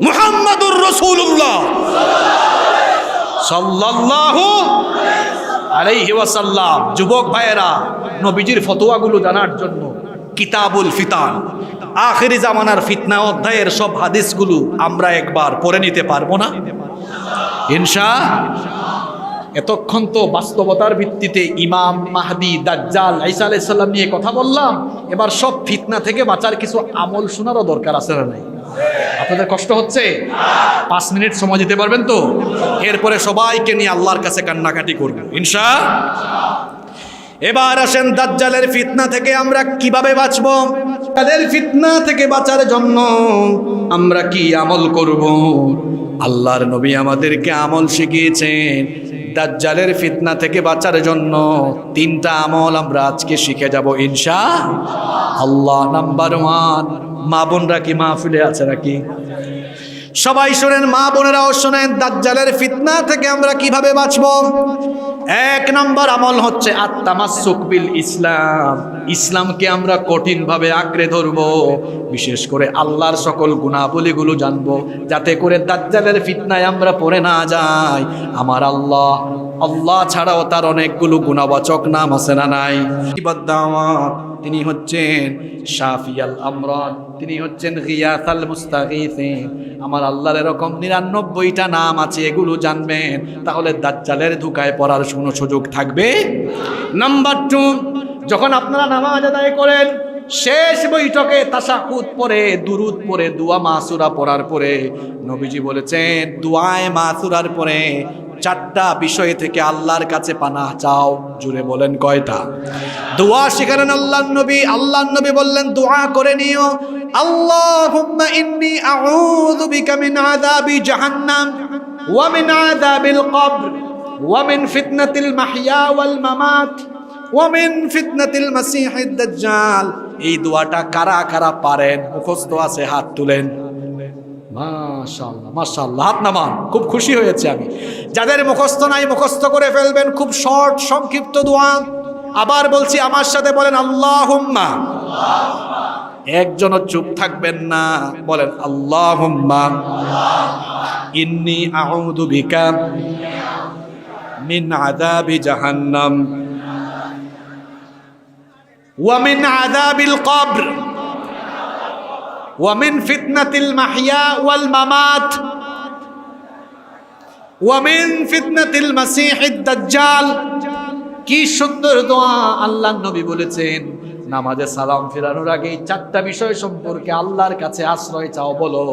মুহাম্মাদুর রাসূলুল্লাহ সাল্লাল্লাহু আলাইহি ওয়াসাল্লাম। যুবক ভাইয়েরা, নবীজির ফতোয়াগুলো জানার জন্য কিতাবুল ফিতান, আখিরি জামানার ফিতনা অধ্যায়ের সব হাদিসগুলো আমরা একবার পড়ে নিতে পারবো না ইনশাআল্লাহ? এতক্ষণ তো বাস্তবতার ভিত্তিতে ইমাম, মাহদি, দাজ্জাল, ঈসা আলাইহিস সালাম নিয়ে কথা বললাম। এবার সব ফিতনা থেকে বাঁচার কিছু আমল শোনারও দরকার আছে না নাই? আপনাদের কষ্ট হচ্ছে? 5 মিনিট সময় দিতে পারবেন তো? এরপরে সবাইকে নিয়ে আল্লাহর কাছে কান্নাকাটি করব ইনশাআল্লাহ। এবার আসেন দাজ্জালের ফিতনা থেকে আমরা কিভাবে বাঁচব। তাদের ফিতনা থেকে বাঁচার জন্য আমরা কি আমল করব? আল্লাহর নবী আমাদেরকে আমল শিখিয়েছেন। দাজ্জালের ফিতনা থেকে বাঁচার জন্য 3টা আমল আমরা আজকে শিখে যাব ইনশাআল্লাহ। নাম্বার 1, মা বোনরা কি মাহফিলে আছে নাকি? সবাই শোনেন, মা বোনেরাও শোনেন, দাজ্জালের ফিতনা থেকে আমরা কিভাবে বাঁচব। এক নম্বর আমল হচ্ছে আত-তামাসসুক বিল ইসলাম। ইসলামকে আমরা কঠিনভাবে আঁকড়ে ধরব, বিশেষ করে আল্লাহর সকল গুণাবলীগুলো জানবো, যাতে করে দাজ্জালের ফিতনায় আমরা পড়ে না যাই। আমার আল্লাহ ছাড়াও তার অনেকগুলো গুণবাচক নাম আছে না নাই? তিনি হচ্ছেন শাফিয়াল আমরান, তিনি হচ্ছেন গিয়াসাল মুস্তাগীসিন। আমার আল্লাহর এরকম ৯৯টা নাম আছে, এগুলো জানবেন, তাহলে দাজ্জালের ধোঁকায় পড়ার কোনো সুযোগ থাকবে। নাম্বার 2, যখন আপনারা নামাজ আদায় করেন, শেষ বৈঠকে তাশাহুদ পড়ে, দুরুদ পড়ে, দোয়া মাসুরা পড়ার পরে নবীজি বলেছেন, দোয়ায়ে মাসুরার পরে 4টা বিষয় থেকে আল্লাহর কাছে পানাহ চাও। জুড়ে বলেন কয়টা? দোয়া শিখালেন আল্লাহর নবী বললেন, দোয়া করে নিও, আল্লাহুম্মা ইন্নী আউযু বিকা মিন আযাবি জাহান্নাম ওয়া মিন আযাবিল কবর ওয়া মিন ফিতনাতিল মাহইয়া ওয়াল মামাত ওয়া মিন ফিতনাতিল মাসিহিদ দাজ্জাল। এই দোয়াটা কারা কারা পারেন, মুখস্থ আছে, হাত তুলেন। মাশাআল্লাহ, মাশাআল্লাহ, হাত নামান, খুব খুশি হয়েছে আমি। যাদের মুখস্থ নাই, মুখস্থ করে ফেলবেন, খুব শর্ট সংক্ষিপ্ত দোয়া। আবার বলছি, আমার সাথে বলেন, আল্লাহুম্মা। একজনও চুপ থাকবেন না, বলেন আল্লাহুম্মা ইন্নী আউযু বিকা মিন আযাবি জাহান্নাম ওয়া মিন আযাবিল কবর ওয়া মিন ফিতনাতিল মাহইয়া ওয়াল মামাত ওয়া মিন ফিতনাতিল মাসিহিদ দাজ্জাল। কি সুন্দর দোয়া! আল্লাহর নবী বলেছেন, নামাজে সালাম ফেরানোর আগে 4টা বিষয় সম্পর্কে আল্লাহর কাছে আশ্রয় চাও। বলো,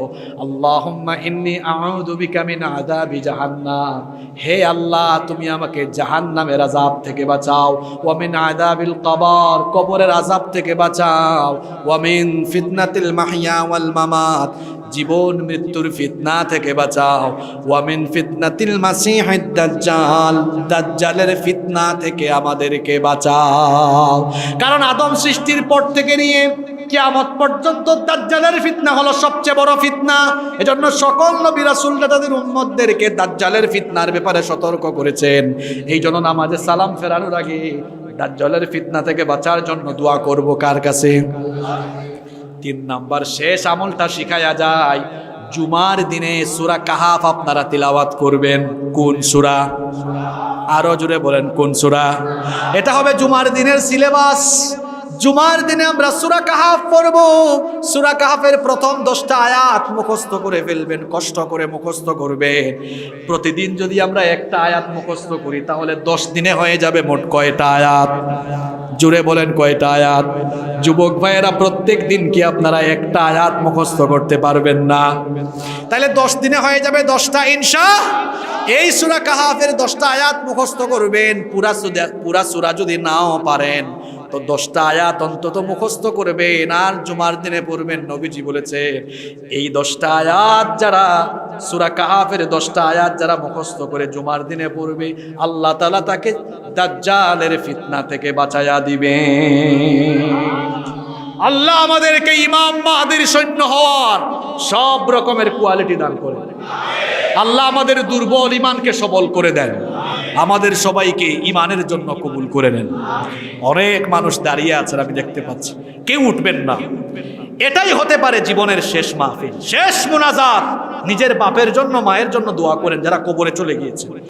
আল্লাহুম্মা ইন্নী আউযু বিকা মিন আযাবি জাহান্নাম, হে আল্লাহ তুমি আমাকে জাহান্নামের আযাব থেকে বাঁচাও। ওয়া মিন আযাবিল কবর, কবরের আযাব থেকে বাঁচাও। ওয়া মিন ফিতনাতিল মাহইয়া ওয়াল মামাত, জীবন মৃত্যুর ফিতনা থেকে বাঁচাও। ওয়া মিন ফিতনাতিল মাসিহিদ দাজ্জাল, দাজ্জালের ফিতনা থেকে আমাদেরকে বাঁচাও। কারণ আদম সৃষ্টির পর থেকে নিয়ে কিয়ামত পর্যন্ত দাজ্জালের ফিতনা হলো সবচেয়ে বড় ফিতনা। এজন্য সকল নবী রাসূলরা তাদের উম্মতদেরকে দাজ্জালের ফিতনার ব্যাপারে সতর্ক করেছেন। এই জন্য নামাজে সালাম ফেরানোর আগে দাজ্জালের ফিতনা থেকে বাঁচার জন্য দোয়া করব কার কাছে? 3 নাম্বার শেষ আমলটা শিখায়া যায়, জুমার দিনে সূরা কাহাফ আপনারা তিলাওয়াত করবেন। কোন সূরা? আরো জোরে বলেন, কোন সূরা? এটা হবে জুমার দিনের সিলেবাস। জুমার দিনে আমরা সূরা কাহাফ পড়ব। সূরা কাহাফের প্রথম 10টা আয়াত মুখস্থ করে ফেলবেন, কষ্ট করে মুখস্থ করবেন। প্রতিদিন যদি আমরা একটা আয়াত মুখস্থ করি, তাহলে 10 দিনে হয়ে যাবে মোট কয়টা আয়াত? জুড়ে বলেন, কয়টা আয়াত? যুবক ভাইয়েরা, প্রত্যেক দিন কি আপনারা একটা আয়াত মুখস্থ করতে পারবেন না? তাহলে 10 দিনে হয়ে যাবে 10টা এই সূরা কাহাফের 10টা আয়াত মুখস্থ করবেন। পুরা সূরা যদি নাও পারেন, তো 10টা আয়াত অন্তত মুখস্থ করবেন, আর জুমার দিনে পড়বেন। নবীজি বলেছেন, এই 10টা আয়াত যারা, সূরা কাহাফের 10টা আয়াত যারা মুখস্থ করে জুমার দিনে পড়বে, আল্লাহ তাআলা তাকে দাজ্জালের ফিতনা থেকে বাঁচায়া দিবেন। আল্লাহ আমাদেরকে ইমাম মাহদির সৈন্য হওয়ার সব রকমের কোয়ালিটি দান করেন। আল্লাহ আমাদের দুর্বল ইমানকে সবল করে দেন। আমাদের সবাইকে ইমানের জন্য কবুল করে নেন। অনেক মানুষ দাঁড়িয়ে আছেন, আমি দেখতে পাচ্ছি, কেউ উঠবেন না। এটাই হতে পারে জীবনের শেষ মাহফিল, শেষ মুনাজাত। নিজের বাপের জন্য, মায়ের জন্য দোয়া করেন যারা কবরে চলে গিয়েছে।